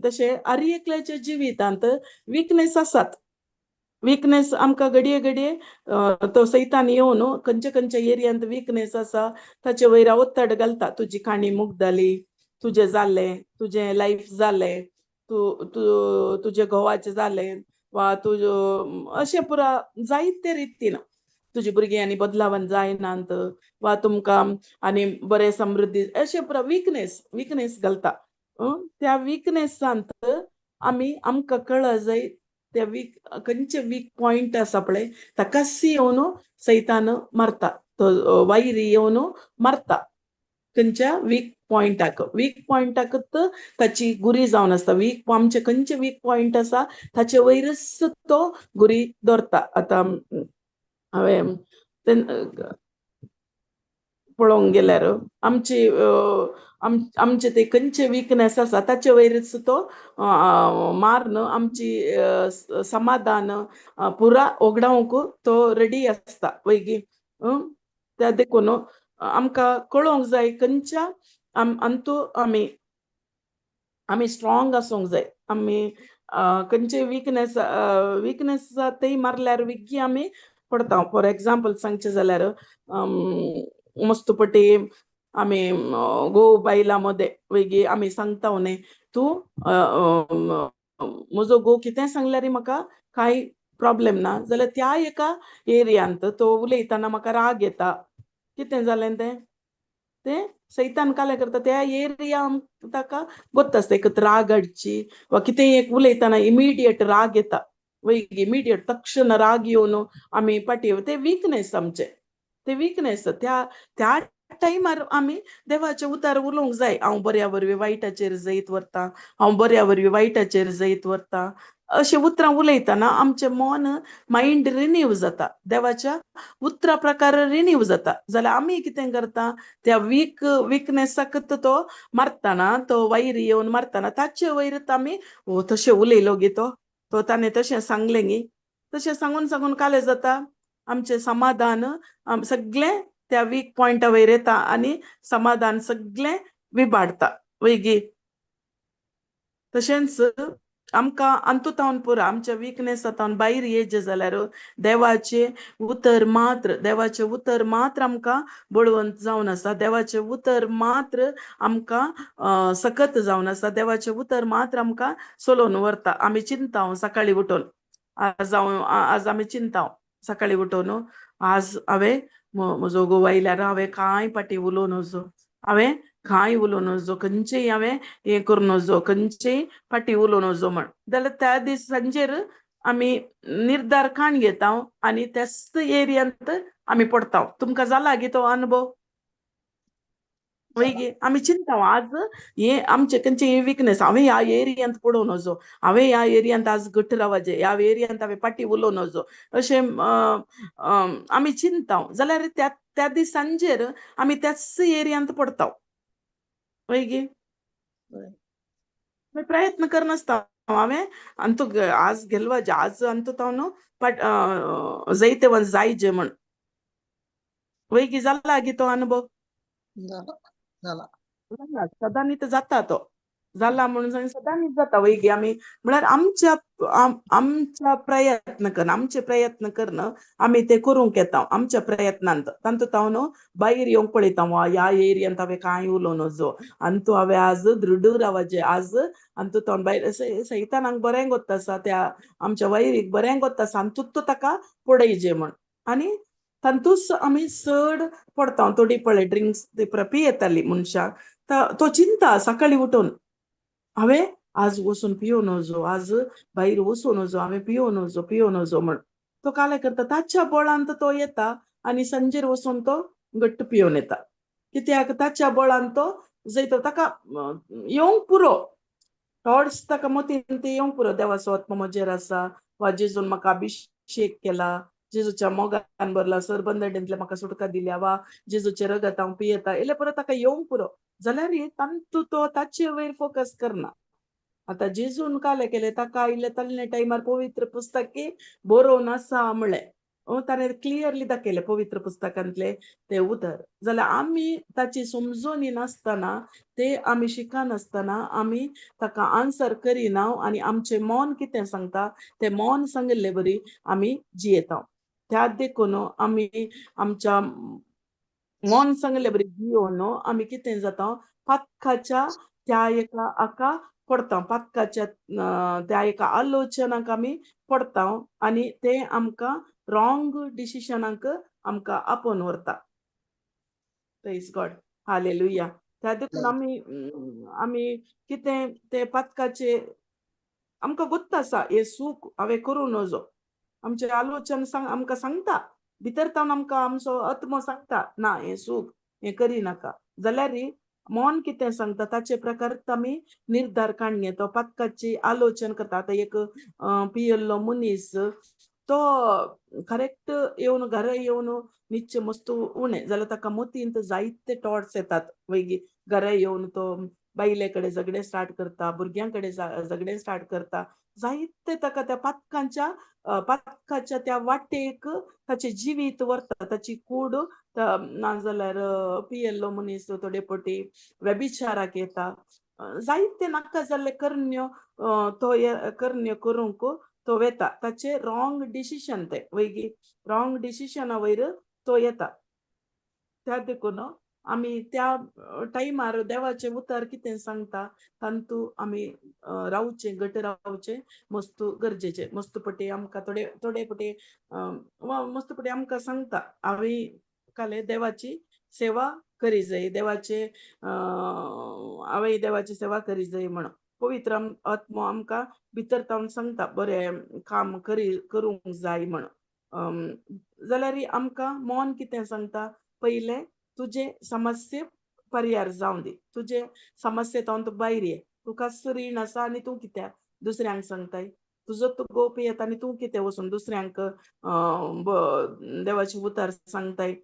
Speaker 1: तशें आरी एकल्याच्या जिवितांत वीकनेस आसात. वीकनेस आमकां घडये घडये तो सैतान येवन खंयच्या एरियांत वीकनेस आसा ताचे वयर वत्तड घालता. तुजी काणी मुग्धली, तुजें जालें, तुजें लायफ जालें, तुजे घोवाचें जालें, वा तुजो अशें पुरा जायते रितीन तुजी भुरगीं आनी बदलावन जायनात, वा तुमकां आनी बरें समृद्धी अशें पुरा वीकनेस घालता. त्या वीकनेसांत आमकां कळ जाय त्या खंयचे वीक पॉइंट आसा पळय ताकाच येवन सैतान मारता. तो वैरी येवन मारता खंयच्या वीक पॉइंटाकच ताची गुरी जावन आसता. आमचे खंयचे वीक पॉइंट आसा ताचे वयरच तो गुरी दवरता. आतां हांवें पळोवंक गेल्यार आमचे ते खंयचे वीकनेस आसा ताचे वयरच तो मारन आमची समाधान पुरा ओगडावंक तो रेडी आसता. वैगी त्या देखून आमकां कळोंक जाय खंयच्या अंतू आमी स्ट्रॉंग आसूंक जाय. आमी खंयचे वीकनेस ते मारल्यार विग्गी आमी पडता. फॉर एग्जाम्पल सांगचे जाल्यार मस्तपटी आमी घोव बायलांमध्ये वैगी आमी सांगता न्ही, तूं म्हजो घोव कितें सांगल्यार म्हाका कांय प्रॉब्लेम ना, जाल्यार त्या एका एरियांत तो उलयतना म्हाका राग येता. कितें जालें ते सैतान कालें करता. त्या एरिया ताका गोत्त आसता. एक राग हाडची वा कितें एक उलयतना इमिडिएट राग येता. वैगी इमिडिएट तक्षण राग येवन आमी पाटी ते वीकनेस आमचे. ते वीकनेस त्या टायमार आमी देवाचे उतार उलोवंक जाय. हांव बऱ्या वरवीं वायटाचेर जैत व्हरतां, हांव बऱ्या वरवीं वायटाचेर जैत व्हरतां. अशें उतरां उलयतना आमचें मन मायंड रिन्यू जाता. देवाच्या उतरा प्रकार रिन्यू जाता. जाल्यार आमी कितें करता, त्या वीकनेसाक तो मारतना, तो वैरी येवन मारतना ताचे वयरच आमी तशें उलयलो गे तो ताणें तशें सांगलें गे. तशें सांगून कालें जाता, आमचें समाधान सगळें त्या वीक पॉइंटा वयर येता आनी समाधान सगळें विबाडता. वैगी तशेंच आमकां अंतुतावन पुरा आमच्या वीकनेसांतावन भायर येयचें जाल्यार देवाचें उतर मात्र आमकां बळवंत जावन आसा. देवाचें उतर मात्र आमकां सखत जावन आसा. देवाचें उतर मात्र आमकां सोलोवन व्हरता. आमी चिंताव सकाळीं उठोन, आज आमी चिंताव सकाळीं उठोन आज हांवें म्हजो घोव आयल्यार हांवें कांय पाटी उलोवं नजो, हांवें कांय उलोवं नजो, खंयचेय हांवें हें करूं नजो, खंयचेय पाटी उलोवं नजो म्हण. जाल्यार त्या दीस सांजेर आमी निर्धार काण घेता आनी त्याच एरियांत आमी पडता. तुमकां जाला गे तो अनुभव? वैगी आमी चिंताव आज हे आमचे खंयचे वीकनेस, हांवें ह्या एरियांत पडों नजो, हांवें ह्या एरियांत आज घट्ट रावचें, ह्या एरियांत हांवें पाटी उलोवं नजो, अशें आमी चिंताव. जाल्यार त्या दीस सांजेर आमी त्याच एरियांत पडता. वैगी प्रयत्न करनासता हांवें अंतू आज गेलो आज अंतू तावन जैते वन जायजे म्हण. वैगी जाला गे तो अनुभव?
Speaker 2: झाला
Speaker 1: सदांनी तर जाता तो जाला म्हणून सांग सदांनी जाता वैगी आम्ही म्हळ्यार आमच्या प्रयत्न करणं आम्ही ते करूंक येता आमच्या प्रयत्नांत तांतू हांव न्हू भायर येवंक पळयता ह्या एरियेंत हांवें कांय उलोवं नजो आनी तूं हांवें आज दृढ रावाजे आज आनी तूं हांव भायर सैतानाक बरें गोत्त आसा त्या आमच्या वैरीक बरें गोत्त आसा आनी तूं ताका पडयजे म्हण आनी तांतूच आमी चड पडता थोडी पळय ड्रिंक्स पियेताली मनशाक तो चिंता सकाळी उठून हांवें आज वचून पियो नजो आज भायर वचूं नजो हांवें पियो नजो म्हण तो काले करता ताच्या बळांत तो येता आनी संजेर वचून तो घट्ट पियोन येता कित्याक ताच्या बळान तो जैत ताका येवंक पुरो थोड्स ताका मतीन ते येवंक पुरो देवाचो आत्मा म्हजेर आसा वा जेजून म्हाका अभिषेक केला जेजूच्या मोगान भरला सरबंदडेंतले म्हाका सुटका दिल्या वा जेजूचे रगत हांव पियेता इले परत ताका येवंक पुरो जाल्यार तांतू तो ताचे वयर फोकस करना आता जेजून काले केले ताका इल्ले तल्ले टायमार पवित्र पुस्तके बरोवन आसा म्हळें ताणें क्लियरली दाखयलें पवित्र पुस्तकांतले ते उतर जाल्यार आमी ताची समजोनी नासतना ते आमी शिकनासतना आमी ताका आन्सर करिना आनी आमचें मन कितें सांगता तें मन सांगिल्ले बरी आमी जियेता त्या देखून आमी आमच्या मन सांगिल्ले बरी जियोन आमी कितें जाता पातकाच्या त्या एका हाका पडता पातकाच्या त्या एका आलोचनाक आमी पडता आनी ते आमकां रॉंग डिसिशनाक आमकां आपोवन व्हरता प्रेज गॉड हालेलुया त्या देखून आमी कितें ते पातकाचे आमकां गोत्त आसा हे सूख हांवें करूं नजो आमचे आलोचन आमकां सांगता भितर तावन आमकां आमचो आत्मो सांगता ना हें सूख हें करिनाका जाल्यार मन कितें सांगता ताचे प्रकार आमी निर्धार काडणे तो पातकाची आलोचन करता आतां एक पियल्लो मनीस तो करेक्ट येवन घरा येवन नित्य मस्त उणें जाल्यार ताका मतींत जायते टॉट्स येतात वैगी घरा येवन तो बायले कडेन झगडे स्टार्ट करता भुरग्यां कडेन झगडे स्टार्ट करता जायते ताका त्या पातकाच्या त्या वाटेक ताचे जिवीत व्हरता ताची कूड नाजाल्यार पियेल्लो मनीस थोडे पटी व्यभिचाराक येता जायते नाका जाल्ले कर्ण्य तो कर्ण्य करूंक तो वेता ताचे रॉंग डिसिशन ते वैगी रॉंग डिसिशना वयर तो येता त्या देखून आमी त्या टायमार देवाचे उतर कितें सांगता तांतू आमी रावचे घट रावचे मस्त गरजेचे मस्त पटी आमकां थोडे पटी मस्त पटी आमकां सांगता हांवें काले देवाची सेवा करी जाय देवाचे हांवें देवाची सेवा करी जाय म्हण पवित्र आत्मो आमकां भितर तावन सांगता बरें काम करूंक जाय म्हण जाल्यार आमकां मन कितें सांगता पयले तुजे समस्ये पर्यार जावं दी तुजे समस्ये तावन तूं भायर ये तुका रीण आसा आनी तूं कित्याक दुसऱ्यांक सांगताय तुजो तुगो पियेता आनी तूं कितें वचून दुसऱ्यांक देवाची उतर सांगताय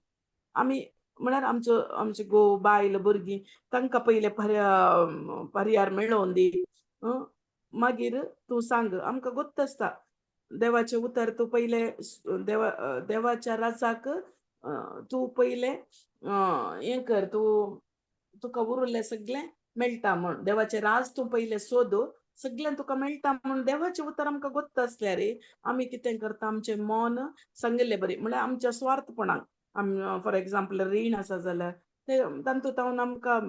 Speaker 1: आमी म्हळ्यार आमचे घोव बायल भुरगीं तांकां पयले पर्यार मेळोवन दी मागीर तूं सांग आमकां गोत्त आसता देवाचे उतर तूं पयले देवाच्या राजाक तूं पयले हें कर तुका उरलें सगळें मेळटा म्हण देवाचें राज तूं पयलें सोद सगळें तुका मेळटा म्हण देवाचें उतर आमकां गोत्त आसल्यार आमी कितें करता आमचें मन सांगिल्लें बरें म्हळ्यार आमच्या स्वार्थपणाक फॉर एग्जाम्पल रीण आसा जाल्यार ते तांतूंत आमकां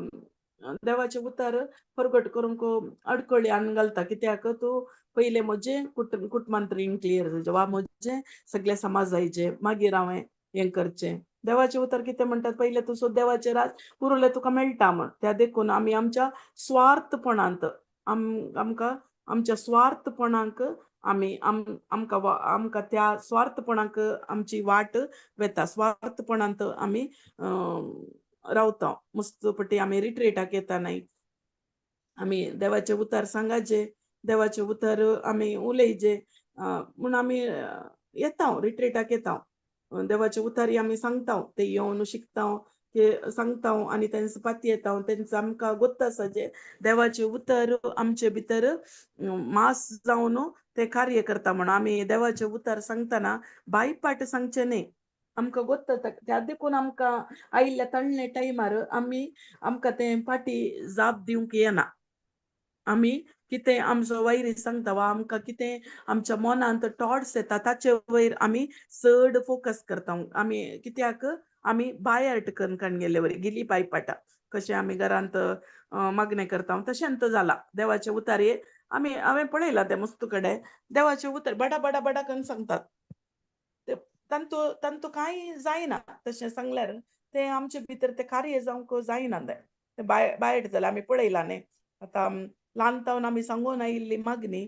Speaker 1: देवाचें उतर प्रगट करूंक अडखळ्यान घालता कित्याक तूं पयलें म्हजें कुटुंबांत रीण क्लियर जावचें वा म्हजें सगळें समाजाचें मागीर हांवें हें करचें देवाचें उतर कितें म्हणटात पयलें तूं देवाचें राज उरलें तुका मेळटा म्हण त्या देखून आमी आमच्या स्वार्थपणांत आमकां आमच्या स्वार्थपणाक आमी आमकां त्या स्वार्थपणाक आमची वाट वेता स्वार्थपणांत आमी रावता मस्त पटी आमी रिट्रेटाक येता नाय आमी देवाचें उतर सांगाचे देवाचें उतर आमी उलयचे म्हूण आमी येता रिट्रेटाक येता देवाचे उतारी आमी सांगता ते येवन शिकता ते सांगता आनी तेंच पाती येता तेंच आमकां गोत्त आसा जे देवाचे उतर आमचे भितर मास जावन ते कार्य करता म्हण आमी देवाचे उतर सांगतना बायपाट सांगचे न्ही आमकां गोत्ता त्या देखून आमकां आयिल्ल्या तळणे टायमार आमकां तें फाटी जाप दिवंक येना. आमी कितें आमचो वैरी सांगता वा आमकां कितें आमच्या मनांत टॉट्स येता ताचे वयर आमी चड फोकस करता. आमी कित्याक आमी बाय हार्ट करून काणगेले वरी गिली पाय पाटा कशें आमी घरांत मागणें करता तशेंच जाला. देवाचे उतार हांवें पळयलां तें मस्तू कडेन देवाचे उतर बडा बडा बडा करून सांगतात. तांतू कांय जायना तशें सांगल्यार ते आमचे भितर ते कार्य जावंक जायना ते बायट जाल्यार आमी पळयलां न्ही. आतां ल्हानतावन आमी सांगून आयिल्ली मागणी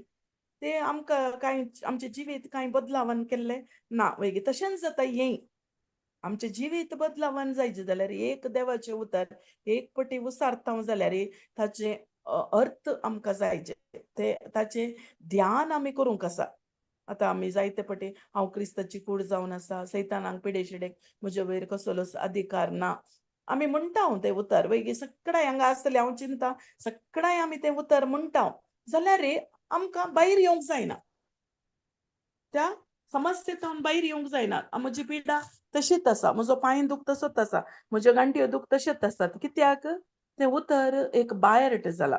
Speaker 1: ते आमकां कांय आमचे जिवीत कांय बदलावन केल्ले ना वैगी तशेंच जाता हें आमचे जिवीत बदलावन जायचे जाल्यार एक देवाचे उतर एक पटी उसारता जाल्यार ताचे अर्थ आमकां जायचे ते ताचे ध्यान आमी करूंक आसा. आतां आमी जायते पटी हांव क्रिस्ताची कूड जावन आसा सैतानाक पिडेशिडेक म्हजे वयर कसलोच अधिकार ना आमी म्हणटा ते उतर वैगी सगळ्यां हांगा आसतले हांव चिंता सगळ्यां आमी ते उतर म्हणटा जाल्यार आमकां भायर येवंक जायना. त्या समस्येंतून भायर येवंक जायना. म्हजी पिडा तशीच आसा म्हजो पांय दूख तसोच आसा म्हज्यो गांठयो दूख तशेंच आसात कित्याक तें उतर एक बायर्ट जाला.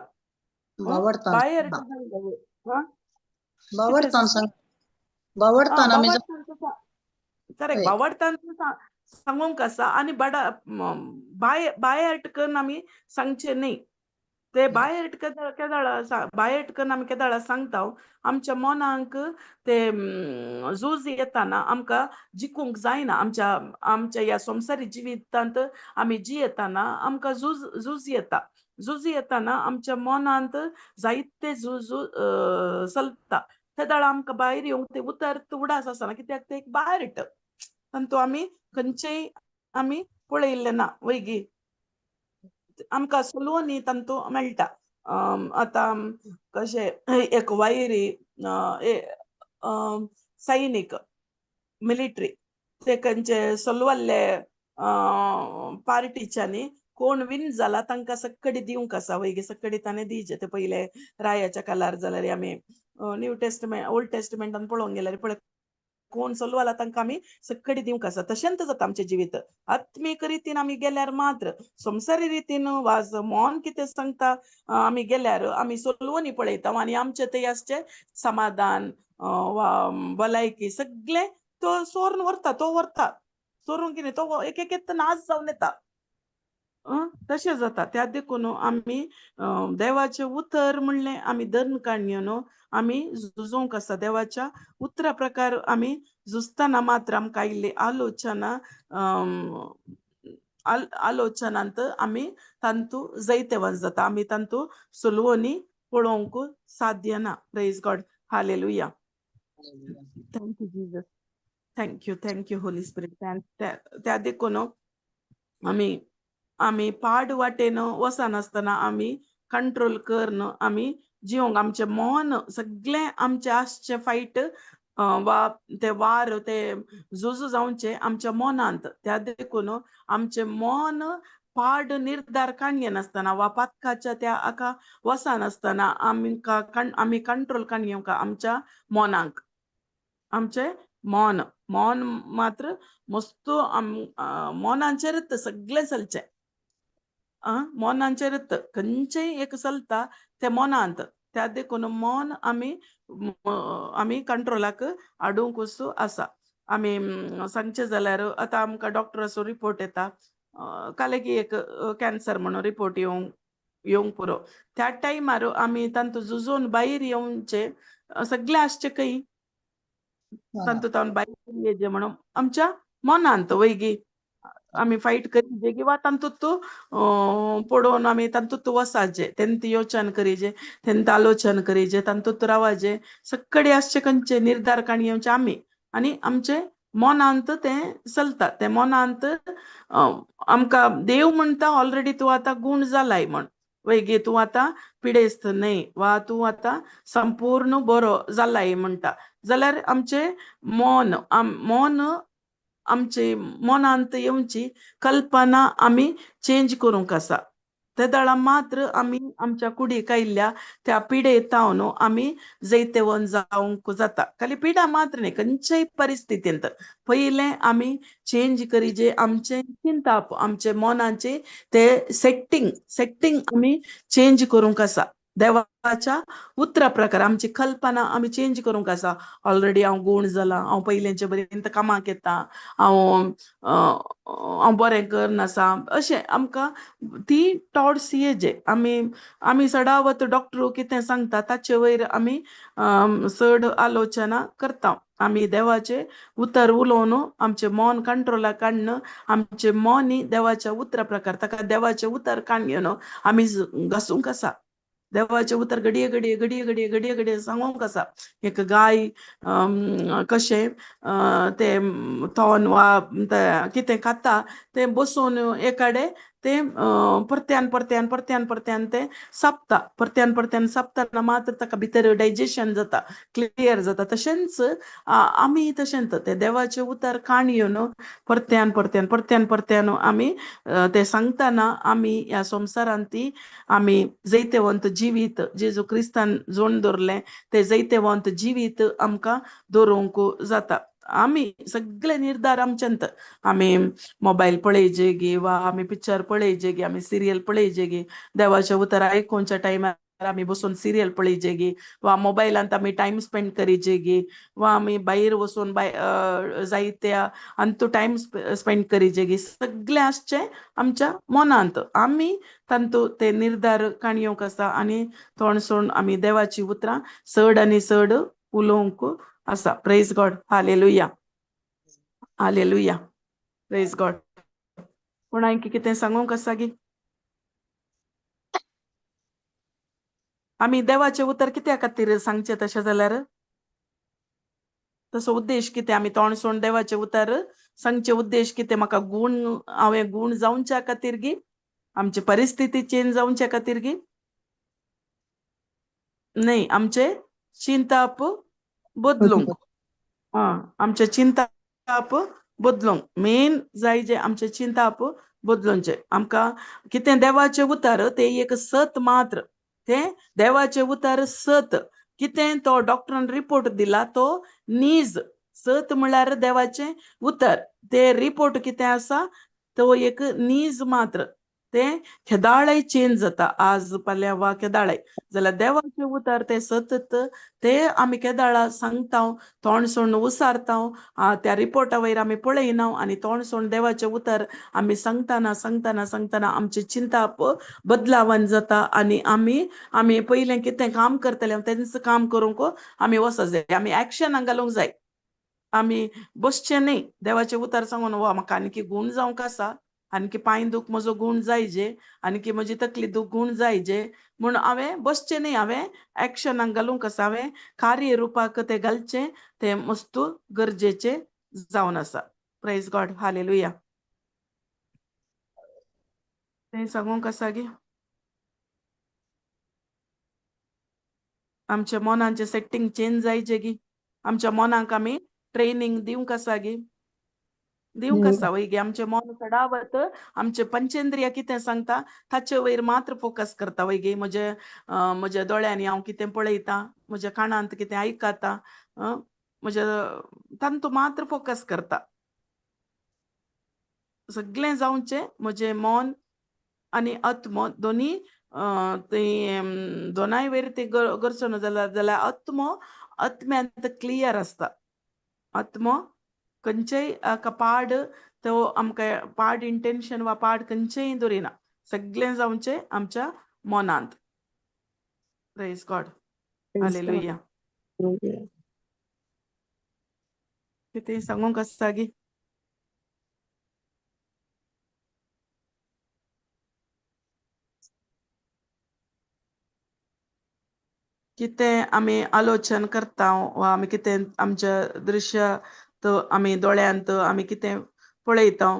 Speaker 1: बायर्ट जाल्ले कितें
Speaker 2: बावडतान
Speaker 1: सिस्टर?
Speaker 2: सांग बावडतान आमी
Speaker 1: करेक्ट बावडतान सांगूंक आसा आनी बाय हार्ट करून आमी सांगचे न्ही. ते बाय हार्ट करून आमी केदाळा सांगता आमच्या मनांक ते झूज येताना आमकां जिखूंक जायना. आमच्या ह्या संवसारी जिवितांत आमी जियेताना आमकां झूज येता. झूज येताना आमच्या मनांत जायते झूज चलता. केदाळा आमकां भायर येवंक ते उतर उडास आसना कित्याक ते एक बायर्ट तांतू आमी खंयचेय आमी पळयल्ले ना वैगी आमकां सुलोवनी तांतू मेळटा. आतां कशें एक वैरी सैनीक मिलिटरी ते खंयचे सलवल्ले पार्टीच्यांनी कोण विन जाला तांकां सकडी दिवंक आसा वैगी सकडी ताणें दिवचे ते पयले रायाच्या काळार जाल्यार आमी न्यू टेस्टमेंट ओल्ड टेस्टमेंटान पळोवंक गेल्यार पळय कोण चलवाला तांकां आमी सकडी दिवंक आसा. तशेंच जाता आमचें जिवीत आत्मीक रितीन आमी गेल्यार मात्र संवसारी रितीन वा मन कितें सांगता आमी गेल्यार आमी सोलवनी पळयता आनी आमचे थंय आसचे समाधान वा भलायकी सगळे तो सोरून व्हरता सोरून कितें तो एक एक नाश जावन येता. तशें जाता त्या देखून आमी देवाचें उतर म्हणलें आमी धरून काडयो आमी झुजोंक आसा. देवाच्या उतरा प्रकार आमी झुजतना मात्र आमकां आयिल्ली आलोचनांत आमी तांतू जैतेवंत जाता. आमी तांतू सुलवणी पळोवंक साध्य ना. Praise God hallelujah. Thank you Jesus. Thank you Holy spirit. त्या देखून आमी पाड वाटेन वचनासतना आमी कंट्रोल करन आमी जिवंक आमचें मन सगळें आमचें आसचें फायट वा ते वार ते झूज जावचे आमच्या मनांत. त्या देखून आमचें मन पाड निर्धार काणये नासतना वा पातकाच्या त्या हाका वचनासतना आमी कंट्रोल काणयोंक आमच्या मनांक आमचें मन मात्र मस्तू मनांचेरच सगळें चलचें. मनांचेरच खंयचेय एक चलता ते मनांत. त्या देखून मन आमी कंट्रोलाक हाडूंकूच आसा. आमी सांगचे जाल्यार आतां आमकां डॉक्टराचो रिपोर्ट येता कालेकी एक कॅन्सर म्हणून रिपोर्ट येवंक पुरो त्या टायमार आमी तांतू झुजोन भायर येवचे सगळे आसचे खंय तांतू भायर येजे म्हणून आमच्या मनांत वैगी आमी फायट करीजे किंवा तांतूत पडोवन आमी तांतूत वसाचे तेंत योचन करीजे तेंत आलोचन करीजे तांतूत रावाजे सकडी आसचे खंयचे निर्धार काणयोचे आमी आनी आमचे मनांत तें चलता. ते मनांत आमकां देव म्हणटा ऑलरेडी तूं आतां गूण जालाय म्हण वैगी तूं आतां पिडेस्त न्हय वा तूं आतां संपूर्ण बरो जालाय म्हणटा जाल्यार आमचें मन आमची मनांत येवची कल्पना आमी चेंज करूंक आसा. ते दळा मात्र आम्ही आमच्या कुडी कायल्या त्या पिडे तावन आम्ही जैतेवन जावंक जाता खाली पिडा मात्र नाही खंयच्याय परिस्थितींत पहिले आम्ही चेंज करीजे आमचे चिंताप आमचे मनाचे ते सेटिंग आम्ही चेंज करूंक आसा देवाच्या उतरा प्रकार आमची कल्पना आम्ही चेंज करूंक आसा ऑलरेडी हांव गूण जाला हांव पयलींचे पर्यंत कामाक येता हांव बरें करनासा अशें आमकां ती टॉट्स येजे आमी सदावत डॉक्टर कितें सांगता ताचे वयर आमी चड आलोचना करता आमी देवाचे उतर उलोवन आमचे मन कंट्रोलाक काडन आमचे मन ही देवाच्या उतरा प्रकार ताका देवाचे उतर काडून आमी घासूंक आसा देवाचे उतर घडये घडये घडये घडये घडये घडये सांगूंक आसा एक गाय कशें ते तोन वा कितें खाता ते बसून एकाडे ते परत्यान परत्यान परत्यान परत्यान ते सापता परत्यान परत्यान सापतना मात्र ताका भितर डायजेशन जाता क्लियर जाता तशेंच आमी तशेंच ते देवाचे उतर काणयोन परत्यान परत्यान परत्यान परत्यान आमी ते सांगतना आमी ह्या संवसारांत ती आमी जैतेवंत जिवीत जेजू क्रिस्तान जोड दवरलें ते जैतेवंत जिवीत आमकां दवरूंक जाता आमी सगळे निर्धार आमच्यांत आमी मोबायल पळयजे गे वा आमी पिक्चर पळयजे गे आमी सिरियल पळयजे गे देवाचे उतर आयकोवच्या टायमार आमी बसून सिरियल पळयजे गे वा मोबायलांत आमी टायम स्पेंड करीजे गे वा आमी भायर वचून जायत्या अंतू टायम स्पेंड करीजे गे सगळें आसचें आमच्या मनांत आमी तांतू ते निर्धार काणयोक आसा आनी तोणसोण आमी देवाची उतरां चड आनी चड उलोवंक आसा praise God hallelujah hallelujah praise God पूण हांवें कितें सांगूंक आसा गी आमी देवाचें उतर कित्या खातीर सांगचें तशें जाल्यार तसो उद्देश कितें आमी तोणसोण देवाचें उतर सांगचें उद्देश कितें म्हाका हांवें गूण जावच्या खातीर गी आमची परिस्थिती चेंज जावच्या खातीर गी न्हय आमचे चिंताप बदलूंक आमचे चिंताप बदलूंक मेन जाय जे आमचे चिंताप बदलूंचे आमकां कितें देवाचें उतर ते एक सत मात्र ते देवाचें उतर सत कितें तो डॉक्टरान रिपोर्ट दिला तो नीज सत म्हळ्यार देवाचें उतर ते रिपोर्ट कितें आसा तो एक नीज मात्र ते केदाळय चेंज जाता आज फाल्यां वा केदाळय जाल्यार देवाचें उतर ते सतत ते आमी केदाळा सांगता तोणसोण उसारता त्या रिपोर्टा वयर आमी पळयना आनी तोणसोण देवाचें उतर आमी सांगतना सांगतना सांगतना आमची चिंताप बदलावन जाता आनी आमी पयलें कितें काम करतलें तेंच काम करूंक आमी वचत जाय आमी एक्शनाक घालूंक जाय आमी बसचें न्हय देवाचें उतर सांगून वा म्हाका आनीक गूण जावंक आसा आनीक पांय दूख म्हजो गूण जायजे आनीक म्हजी तकली दूख गूण जायजे म्हूण हांवें बसचें न्हय हांवें एक्शनाक घालूंक आसा हांवें कार्य रुपाक तें घालचें तें मस्तू गरजेचें जावन आसा प्रेज गॉड हालेलुया तें सांगूंक आसा गे आमच्या मनाचें सेटिंग चेंज जायचें गी आमच्या मनाक आमी ट्रेनिंग दिवंक आसा गी दिवंक आसा वय गे आमचें मन सदावत आमचे पंचेंद्रिया कितें सांगता ताचे वयर मात्र फोकस करता वय गे म्हज्या दोळ्यांनी हांव कितें पळयतां म्हज्या कानांत कितें आयकता म्हज्या तांतू मात्र फोकस करता सगळें जावचें म्हजें मन आनी आत्म दोनी दोनाय वयर ते करचो न्हू जाल्यार आत्म्यांत क्लियर आसता आत्म खंयचेय पाड तो आमकां पाड इंटेंशन वा पाड खंयचेय दवरिना सगळें जावचें आमच्या मनांत प्रेज गॉड हालेलुया कितें सांगूंक आसता गी कितें आमी आलोचन करता वा आमी कितें आमच्या दृश्यात आमी दोळ्यांत आमी कितें पळयता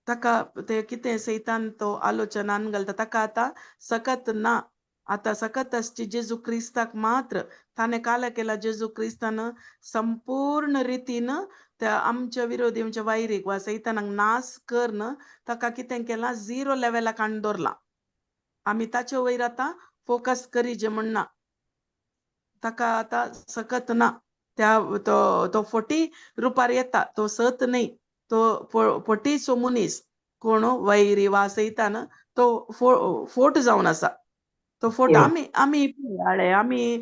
Speaker 1: ताका ते कितें सैतान तो आलोचनान घालता ताका आतां सकत ना आता सकत असची जेजू क्रिस्ताक मात्र ताने काला केला जेजू क्रिस्तानं संपूर्ण रीतीनं त्या आमच्या विरोधी आमच्या वायरीक वा सैतानाक नाश करणं ताका कितें केला 0 लेवलाक हाडून दवरला. आम्ही ताचे वयर आता फोकस करी जे म्हणना ताका आता सकत ना त्या तो 40 रुपार येता तो सत नाही तो 40 सोमुनीस कोण वैरी वा सैतान तो फोट जावन आसा. तो फोट आम्ही आळे आम्ही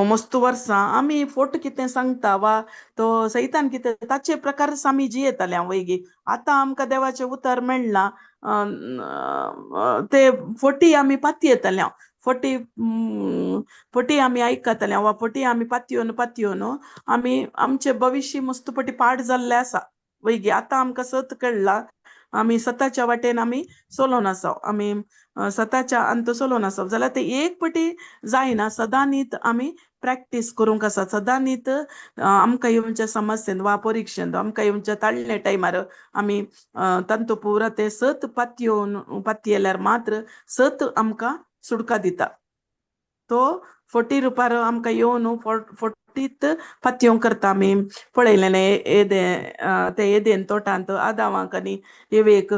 Speaker 1: मस्त वर्सां आम्ही फोट कितें सांगता वा तो सैतान कितें ताचे प्रकार आमी जियेताले वैगी. आता आमकां देवाचे उतर मेळना ते फोटी आमी पाती येताले फोटी फोटी आमी आयकताले वा फोटी आमी पातयोन आमी आमचे भविष्य मस्तपटी पाड जाल्ले आसा वैगी. आता आमकां सत कळला आमी सताच्या वाटेन आमी चलोन आसा आमी सताच्या अंत चलोन आसा जाल्यार ते एक पटी जायना सदां न्हीत आमी प्रॅक्टीस करूंक आसा सदां न्हीत आमकां येवच्या समस्येन वा परिक्षेंत आमकां येवच्या ताळणे टायमार आमी तंतुपुरा ते सत पातयेल्यार मात्र सत आमकां सुडका दिता. तो 40 रुपार आमकां येवन 40थ पातयों करता आमी पळयलेले ते येदेन तोटांत आदामाक आनी एवेक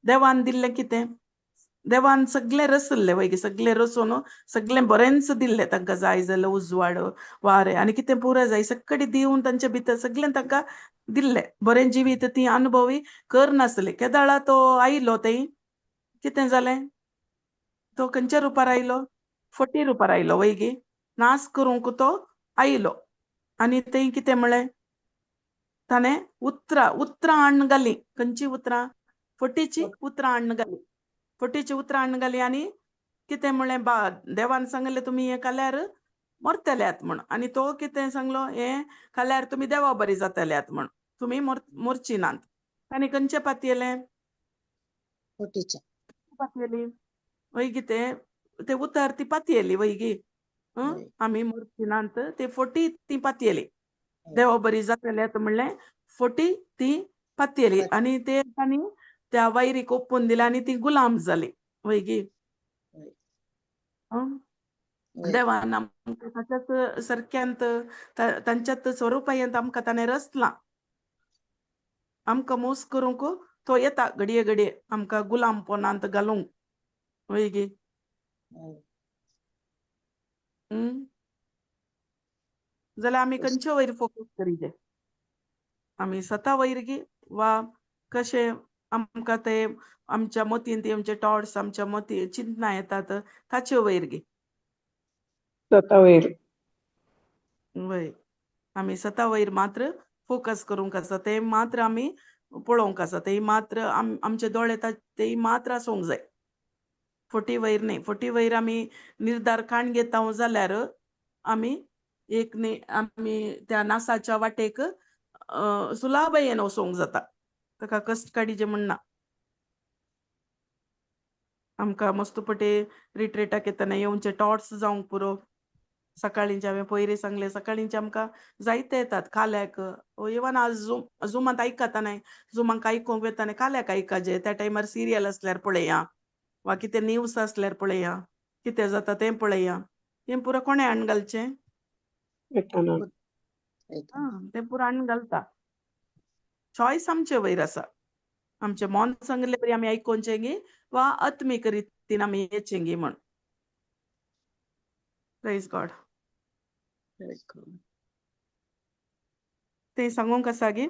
Speaker 1: देवान दिल्लें कितें देवान सगळें रसल्लें वैगी सगळें रसून सगळें बरेंच दिल्लें तांकां जाय जाल्यार उजवाड वारें आनी कितें पुरो जाय सगळें दिवन तांचे भितर सगळें तांकां दिल्लें बरें जिवीत ती अनुभवी करनासलें. केदाळा तो आयलो थंय कितें जालें तो खंयच्या रुपार आयलो 40 रुपार आयलो वैगी नाश करूंक तो आयलो आनी थंय कितें म्हळें ताणें उतरां हाडून घाली खंयची उतरां 40ची उतरां हाडून घाली 40ची उतरां हाडून घाली आनी कितें म्हळें देवान सांगलें तुमी हें खाल्यार मरतल्यात म्हण आनी तो कितें सांगलो हें खाल्यार तुमी देवा बरी जातल्यात म्हण तुमी मरची नात. आनी खंयचे पातयेलें पातयेली वैगी ते उतर ती पातयेली वैगी आमी मरची नात ते 40 ती पातयेली देवा बरी जातल्यात म्हणलें 40 ती पातयेली आनी ते तांणी त्या वैरीक ओपून दिली आनी ती गुलाम जाली वैगी. देवान आमकां ताच्याच सारक्यांत तांच्यात स्वरुपांत आमकां ताणें रचलां आमकां मोस करूंक तो येता घडये घडये आमकां गुलामपणांत घालूंक वैगी. जाल्यार आमी खंयचे वयर फोकस करीचे आमी स्वता वयर गी वा कशें आमकां ते आमच्या मतीन ते आमचे टॉट्स आमच्या मती चिंतना येतात ताचे वयर गी
Speaker 3: स्वता वयर
Speaker 1: वय आमी स्वता वयर मात्र फोकस करूंक आसा ते मात्र आमी पळोवंक आसा ते मात्र आमचे दोळे ते मात्र आसूंक जाय 40 वयर न्ही 40 वयर आमी निर्धार काण घेता जाल्यार आमी आमी त्या नासाच्या वाटेक सुलाभयेन वचोंक जाता ताका कश्ट काडीचे म्हणना. आमकां मस्तपटे रिट्रेटाक येतना येवचे टॉट्स जावंक पुरो सकाळींचे हांवें पयलीं सांगलें सकाळींचे आमकां जायते येतात काल्याक इवन आज झुमांत आयकताले झुमांक आयकूंक येताले काल्याक आयकाजे त्या टायमार सिरियल असल्यार पळया वा कितें न्यूज असल्यार पळया कितें जाता तें पळया तें पुरो कोणें हाडून घालचें तें पुरो हाडून घालता चॉयस आमचे वयर आसा आमचे मन सांगले बरी आमी आयकोनचें गी वा आत्मीक रितीन आमी येचें गी म्हण. प्रेज गॉड ते सांगूंक आसा गी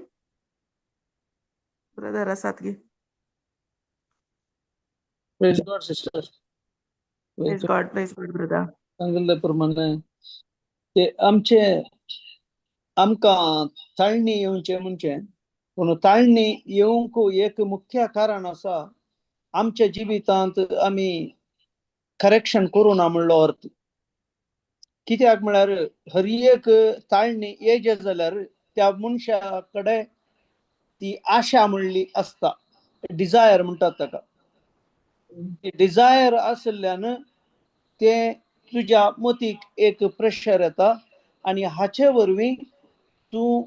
Speaker 1: ब्रदर आसात गी.
Speaker 3: Praise God sister
Speaker 1: praise God brother.
Speaker 3: सांगिल्ले प्रमाणे ते आमकां ताळणी येवचे म्हणजे पूण ताळणी येवंक एक मुख्य कारण आसा आमच्या जिवितांत आमी करेक्शन करूं ना म्हणलो अर्थ. कित्याक म्हळ्यार हर एक ताळणी येजे जाल्यार त्या मनशा कडेन ती आशा म्हणली आसता डिझायर म्हणटात ताका. डिझायर आसल्यान ते तुज्या मतीक एक प्रेशर येता आनी हाचे वरवीं तूं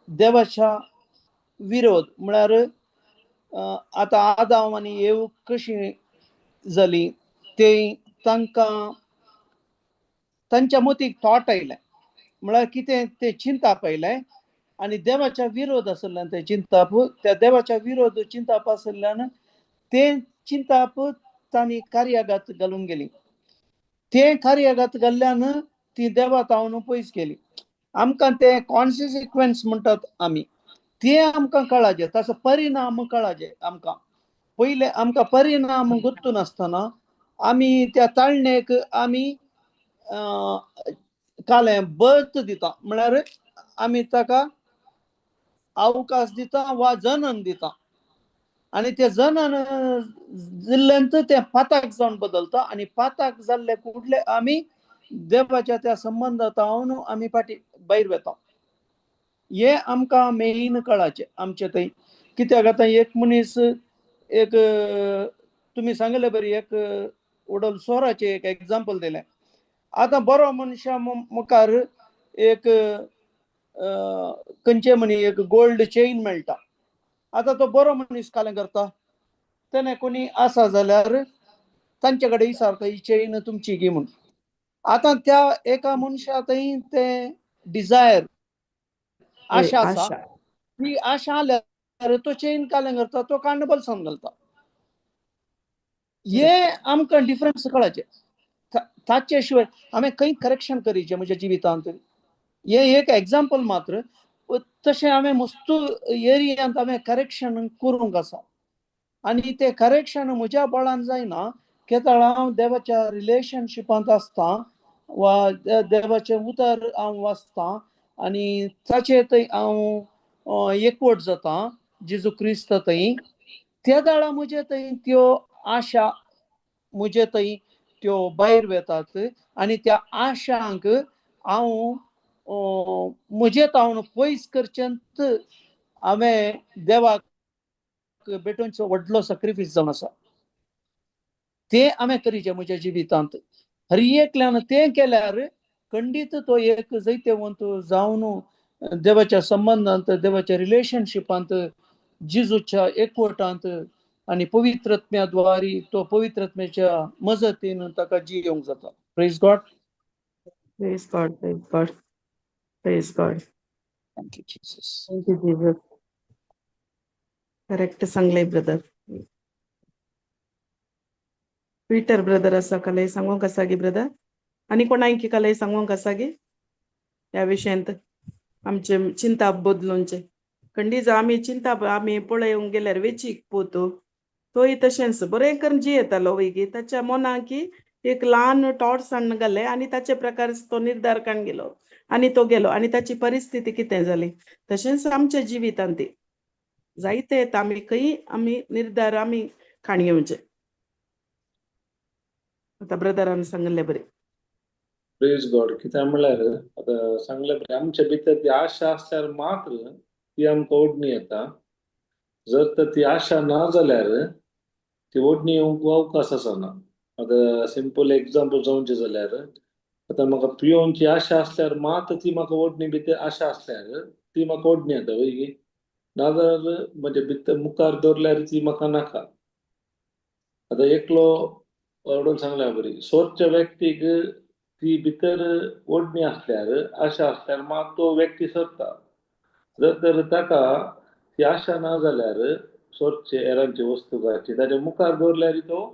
Speaker 3: देवाच्या विरोध म्हळ्यार आतां आदाम आनी येव कशी जाली ते तांकां तांच्या मतीक थॉट आयलाय म्हळ्यार कितें ते चिंताप आयलाय आनी देवाच्या विरोध आसल्यान ते चिंताप त्या देवाच्या विरोध चिंताप आसल्यान ते चिंताप तांणी कार्यागात घालून गेली ते कार्यागात घाल्ल्यान ती देवा तावन पयस गेली आमकां ते कॉन्सिक्वन्स म्हणटात आमी ते आमकां कळाचे ताचो परिणाम कळाचे आमकां पयले आमकां परिणाम गुर्तू नासतना आमी त्या ताळणेक आमी काले बर्थ दिता म्हळ्यार आमी ताका अवकाश दिता वा जनन दिता आनी ते जनन जिल्ल्यांत ते पाताक जावन बदलता आनी पाताक जाल्ले कुडले आमी देवाच्या त्या संबंधांतावन आमी फाटी भायर वेता हे आमकां मेन कळाचे आमचे थंय कित्याक आतां एक मनीस एक तुमी सांगले बरी एक उडल सोराचे एक एग्जाम्पल दिलें आतां बरो मनशा मुखार एक खंयचे म्हणी एक गोल्ड चेन मेळटा आतां तो बरो मनीस कालें करता तेणे कोणी आसा जाल्यार तांचे कडेन विचारता ही चेन तुमची गी म्हूण आतां त्या एका मनशा थंय ते डिझायर आशा आसा ती आशा आल्यार तो चेन कालें करता तो कांड बलसान घालता हे आमकां डिफरन्स कळाचे ताचे शिवाय हांवें खंय करेक्शन करीचें म्हज्या जिवितांत हे एक एग्जाम्पल मात्र तशें हांवें मस्तू एरियांत हांवें करेक्शन करूंक आसा आनी तें करेक्शन म्हज्या बळान जायना केताळ हांव देवाच्या रिलेशनशिपांत आसता वा देवाचें उतर हांव वाचतां आनी ताचे थंय हांव एकवट जाता जेजू क्रिस्त थंय त्या दाळा म्हजे थंय त्यो आशा म्हजे थंय त्यो भायर वेतात आनी त्या आशांक हांव म्हजे तावन पयस करचेंत हांवें देवाक भेटोवचो व्हडलो सॅक्रिफायस जावन आसा ते हांवें करीचें म्हज्या जिवितांत हर एकल्यान तें केल्यार खंडीत तो एक जैतवंत जावन देवाच्या संबंधांत देवाच्या रिलेशनशिपांत जिजूच्या एकवटांत आनी पवित्रत्म्याद्वारी तो पवित्रत्म्याच्या मजतीन ताका जियोंक जाता praise God
Speaker 1: Praise God, praise God, praise God.
Speaker 3: Thank you Jesus
Speaker 1: Thank you, Jesus. Correct सांगले ब्रदर पीटर ब्रदर असा कलय सांगूंक आसा गी ब्रदर आनी कोणाक कलय सांगूंक आसा गी ह्या विशयांत आमचे चिंता बदलूनचे खंडीच आमी चिंता आमी पळोवंक गेल्यार वेचीक पोतो तोय तशेंच बरें करून जियेतालो वैगी ताच्या मनाक एक ल्हान टॉर्च हाडून घाले आनी ताचे प्रकार तो निर्धार काडून गेलो आनी तो गेलो आनी ताची परिस्थिती कितें जाली तशेंच आमच्या जिवितांत जायते येता आमी खंय आमी निर्धार आमी खाण घेवचे आता ब्रदरान सांगले बरें
Speaker 4: प्रेज गॉड कित्याक म्हळ्यार आतां सांगले बरें आमच्या भितर ती आशा आसल्यार मात्र ती आमकां ओडणी येता जर तर ती आशा ना जाल्यार ती ओडणी येवंक अवकाश आसना आतां सिंपल एग्जाम्पल जावचें जाल्यार आतां म्हाका पियोवची आशा आसल्यार मात ती म्हाका ओडणी भितर आशा आसल्यार ती म्हाका ओडणी येता वयगी नाजाल्यार म्हणजे भितर मुखार दवरल्यार ती म्हाका नाका आतां एकलो ओडून सांगल्या बरी सोदच्या व्यक्तीक ती भितर ओडणी आसल्यार आशा आसल्यार मात तो व्यक्ती सोदता जर तर ताका ती आशा ना जाल्यार सोदचे एरांची वस्तूकाची ताच्या मुखार दवरल्यार तो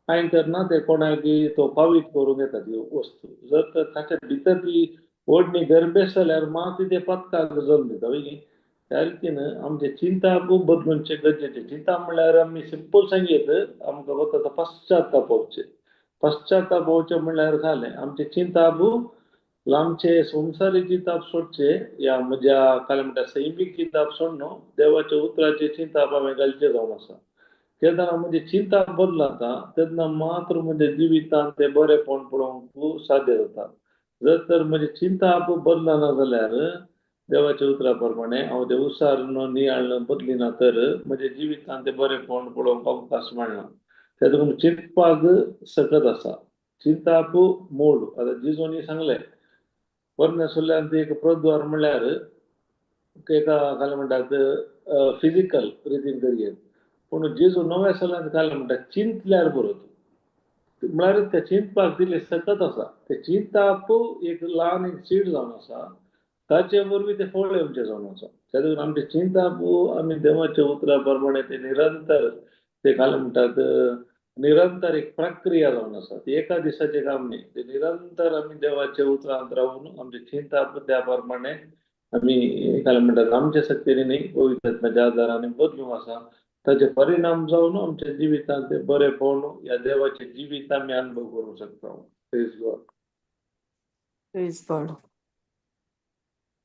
Speaker 4: कांय करना ते कोणाकी तो पावीत करून येता ती वस्तू जर तर ताच्या भितर ती ओडणी गरबेस जाल्यार मात ते पत्काक जल्म दिता वयगी त्या रितीन आमचे चिंता खूब बदलूनचे गरजेचे चिंता म्हळ्यार आमी सिंपल सांगीत आमकां वता पश्चाताप होवचे म्हळ्यार जालें आमचे चिंताप लांबचे संवसारीक चिंताप सोडचे या म्हज्या काय म्हणटा सैमीक चिंताप सोडनो देवाच्या उतराचे चिंताप हांवें घालचे जावन आसा तेन्ना म्हणजे चिंता बदलता तेन्ना मात्र म्हणजे जिवितांत ते बरेपण पळोवंक साध्य जाता जर तर म्हणजे चिंताप बदलना जाल्यार देवाच्या उतरा प्रमाणे हांव ते उसारण नियाळण बदलिना तर म्हणजे जिवितांत ते बरेपण पळोवंक अवकाश मेळना त्या लागून चिंतपाक सकत आसा चिंताप मोड आतां जिजूनी सांगलें परमेश्वरान एक प्रद्वार म्हळ्यार एका काय म्हणटात फिजिकल रितीन करियेत पूण जेजू नव्या सालांत काय म्हणटा चिंतल्यार बरो म्हळ्यार त्या चिंतपाक दिले सकत आसा ते चिंताप एक ल्हान एक सीड जावन आसा ताचे वरवीं ते फळ येवचें जावन आसा त्या देखून आमचे चिंताप आमी देवाच्या उतरा प्रमाणे ते निरंतर ते काल म्हणटात निरंतर एक प्रक्रिया जावन आसा ती एका दिसाचें काम न्ही ते निरंतर आमी देवाच्या उतरांत रावून आमचे चिंताप त्या प्रमाणे आमी काल म्हणटात आमचे सक्तीने न्ही पवित्र आत्म्याच्या आदाराने बदलूंक आसा ताचे परिणाम जावन आमच्या जिवितांत ते बरेपण या देवाचे जिवीत आमी अनुभव करूंक शकता praise God
Speaker 1: praise God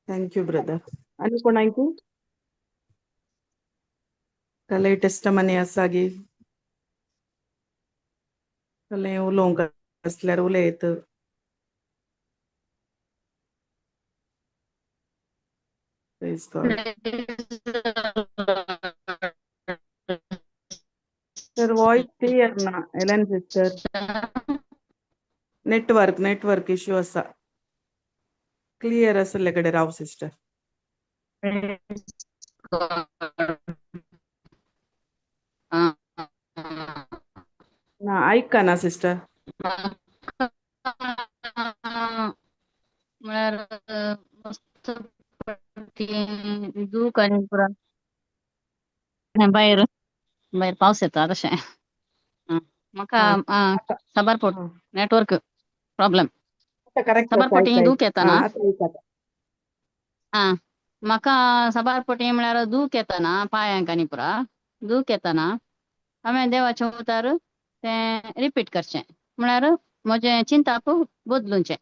Speaker 1: thank you brother आनी कोणाक कसलेय टेस्टमनी आसा गी कसलें उलोवंक आसल्यार उलयत praise God sir voice clear ना एलन सिस्टर नेटवर्क इश्यू आसा क्लियर आसले कडेन राव सिस्टर ना ऐका ना सिस्टर
Speaker 5: म्हळ्यार मस्त दूख आनी पुरा भायर भायर पावस येता तशें म्हाका साबारपोट नेटवर्क प्रॉब्लेम साबारपोटी दूख येता ना म्हाका साबारपोटी म्हळ्यार दूख येता ना पांयांक आनी पुरा दूख येता ना हांवें देवाचें उतार तें रिपीट करचें म्हळ्यार म्हजें चिंताप बदलुचें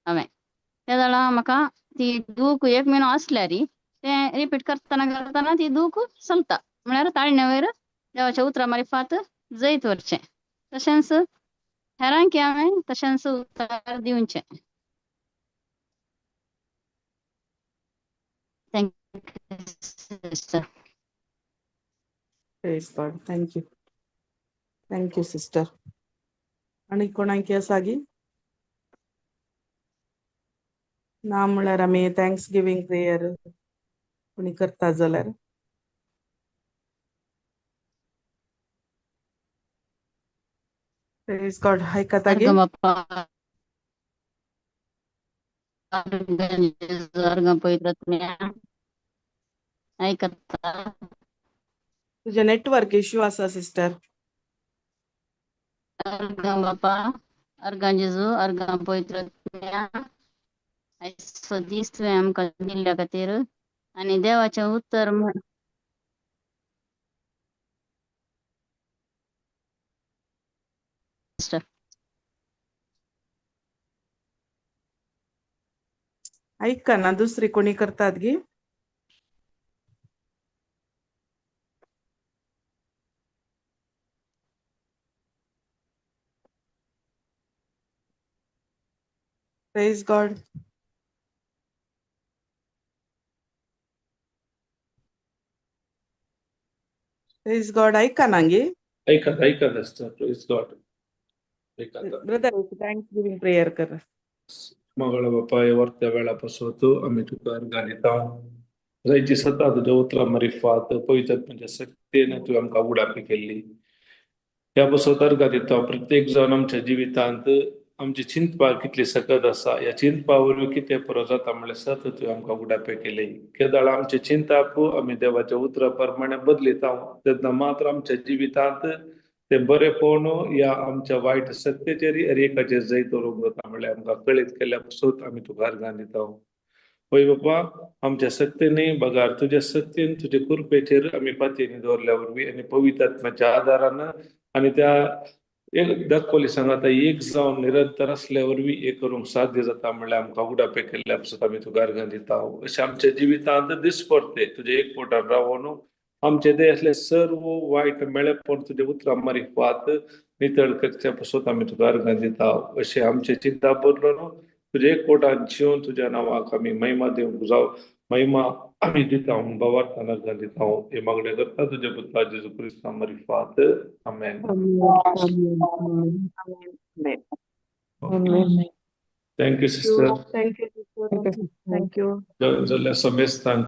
Speaker 5: हांवें त्या वेळा म्हाका ती दूख 1 म्हयनो आसल्यार तें रिपीट करतना ती दूख चलता म्हळ्यार ताळण्या वयर देवाच्या उतरा मार्फत जैत व्हरचें तशेंच हेरांक हांवें तशेंच उतार दिवचें thank you sister
Speaker 1: praise God thank you sister आनी कोणाक आसा गी ना म्हळ्यार आमी थँक्स गिवींग प्रेयर कोणी करता जाल्यार प्रेज गॉड आयकता गी
Speaker 5: आयकता
Speaker 1: तुझे नेटवर्क इश्यू आसा सिस्टर
Speaker 5: अर्गम बापा अर्गां जेजू अर्गां पवित्र आयचो दीस तुवें आमकां दिल्ल्या खातीर आनी देवाचें उतर
Speaker 1: ऐका ना दुसरी कोणी करतात गी प्रेज गॉड ऐका ना गी
Speaker 4: ऐका sister praise God
Speaker 1: brother thanks giving prayer कर
Speaker 4: मंगळ बापा हे वर्त्या वेळापासून आम्ही तुका घालिता जायची सता तुझ्या उतरा मार्फत पवित्र म्हणजे सक्तीने तुवें आमकां उडापी केल्ली ह्या पासून अर्घा दिता प्रत्येक जण आमच्या जिवितांत आमची चिंतपाक कितली सकत आसा ह्या चिंतपा वरवीं कितें पुरो जाता म्हळ्यार सतत तुवें आमकां उडापे केली केदाळ आमचे चिंताप आमी देवाच्या उतरा प्रमाणे बदलिता तेन्ना मात्र आमच्या जिवितांत ते बरेपण या आमच्या वायट सत्तेचेर एकाचेर जैत व्हरूंक जाता म्हळ्यार आमकां कळीत केल्या पासून आमी तुका अर्घां दिता पळय बापा आमच्या सत्तेने बगार तुझ्या सत्तेन तुझ्या कृपेचेर आमी पातयेनी दवरल्या वरवीं आनी पवित्र आत्म्याच्या आदारान आनी त्या एक दाखोवली सांगात एक जावन निरंतर असल्या वरवीं एक करूंक साध्य जाता म्हळ्यार आमकां उडापे केल्ल्या पासून आमी तुका अर्घां दिता अशें आमच्या जिवितांत दिसपरते तुजे एक पोटार रावून आमचे ते असले सर्व वायट मेळेपण तुझे उतरां मार्फत नितळ करच्या पासून आमी तुका अर्घां दिता अशें आमचे चिंता बदलून तुजे एक पोटान जिवन तुज्या नांवाक आमी महिमा दिवंक जावं महिमा आमी दिता भावार्थान अर्घां दिता हे मागणे करता तुजे पुत्रा जेजू क्रिस्ता मार्फत आमेन थँक्यू सिस्टर
Speaker 1: थँक्यू
Speaker 4: जाल्यार समेस्तांक